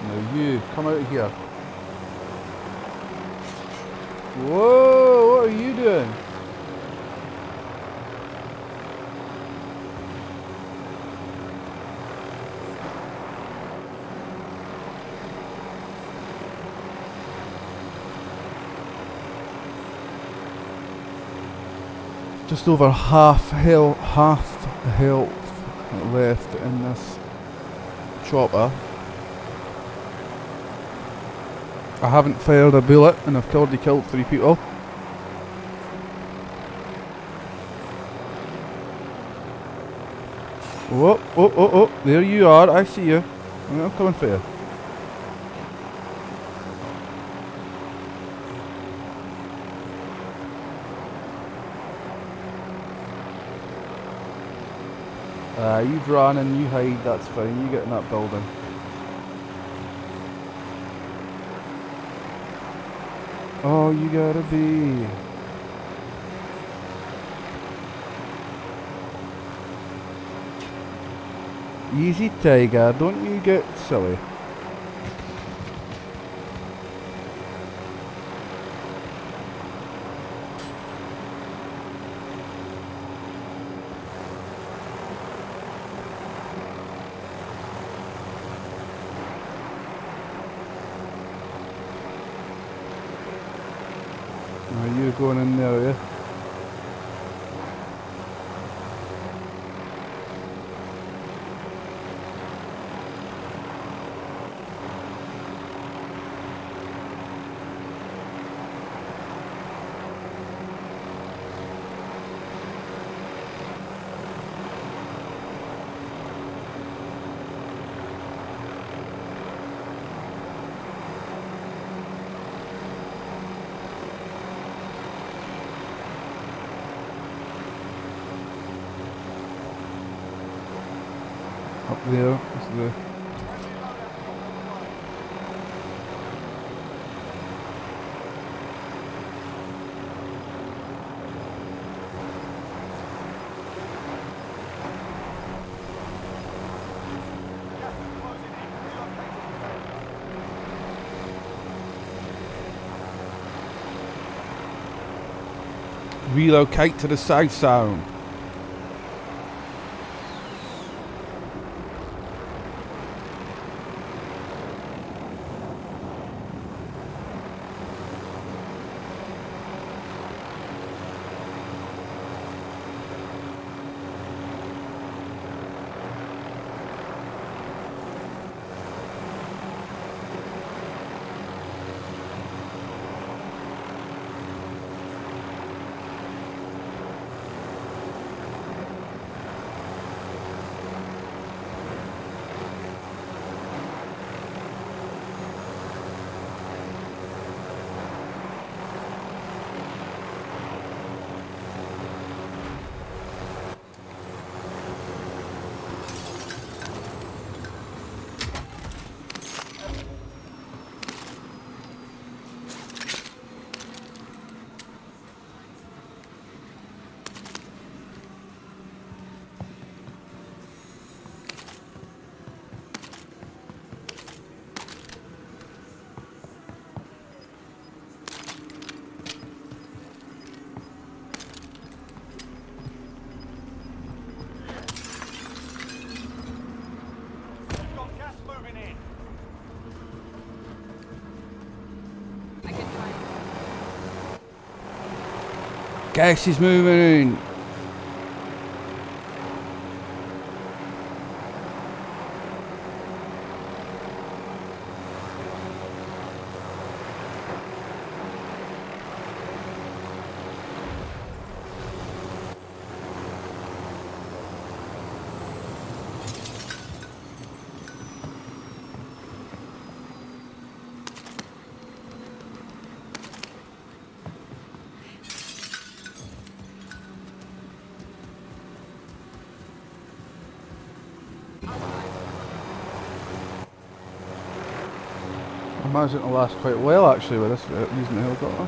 Now you, come out of here. Whoa, what are you doing? Just over half health left in this chopper. I haven't fired a bullet and I've already killed 3 people. Oh, there you are, I see you. I'm coming for you. You run and you hide, that's fine, you get in that building. Oh, you gotta be. Easy, Tiger, don't you get silly. Are you going in there, yeah? Up there is the... Relocate to the safe zone. Gas is moving. Imagine it'll last quite well actually with this using the helicopter.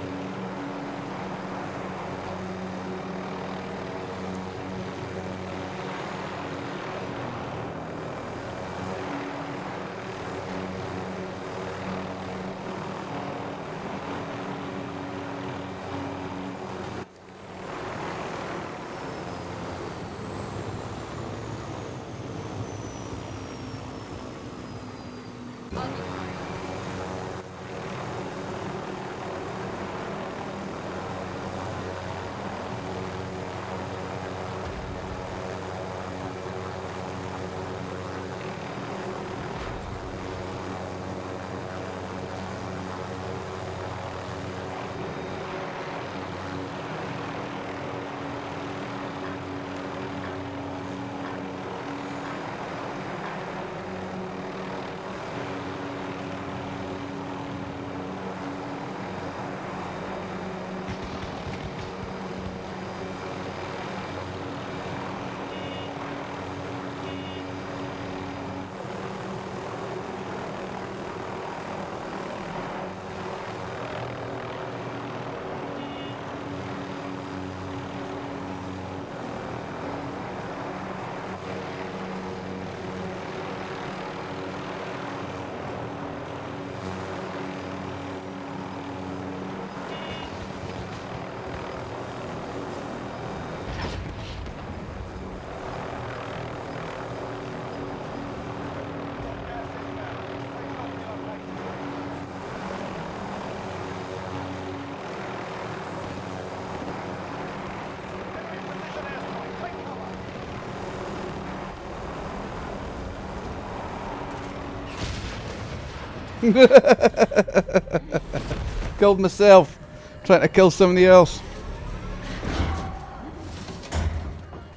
Killed myself trying to kill somebody else.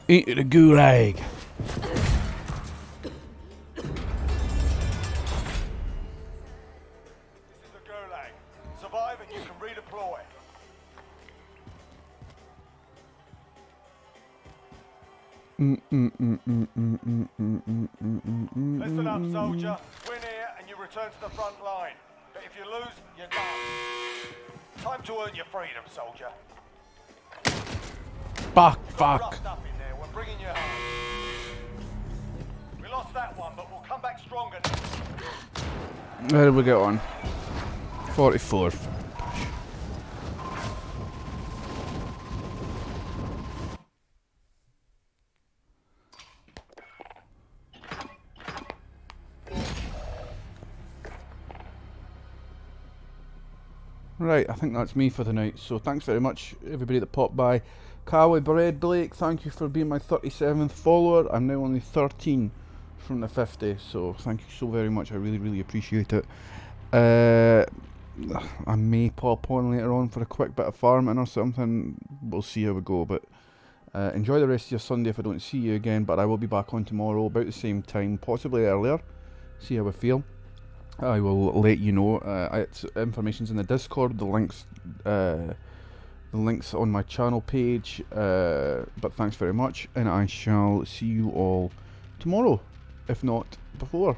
Into the gulag. This is the Gulag. Survive and you can redeploy. Listen up, soldier. Win here and you return to the front line. But if you lose, you're done. Time to earn your freedom, soldier. Fuck. Roughed up in there. We're bringing you home. We lost that one, but we'll come back stronger. Where did we get on? 44. Right, I think that's me for the night. So thanks very much, everybody that popped by. Cowboy Bread Blake, thank you for being my 37th follower. I'm now only 13 from the 50, so thank you so very much. I really, really appreciate it. I may pop on later on for a quick bit of farming or something. We'll see how we go, but enjoy the rest of your Sunday if I don't see you again. But I will be back on tomorrow about the same time, possibly earlier. See how I feel. I will let you know. Information's in the Discord. The links on my channel page. But thanks very much, and I shall see you all tomorrow, if not before.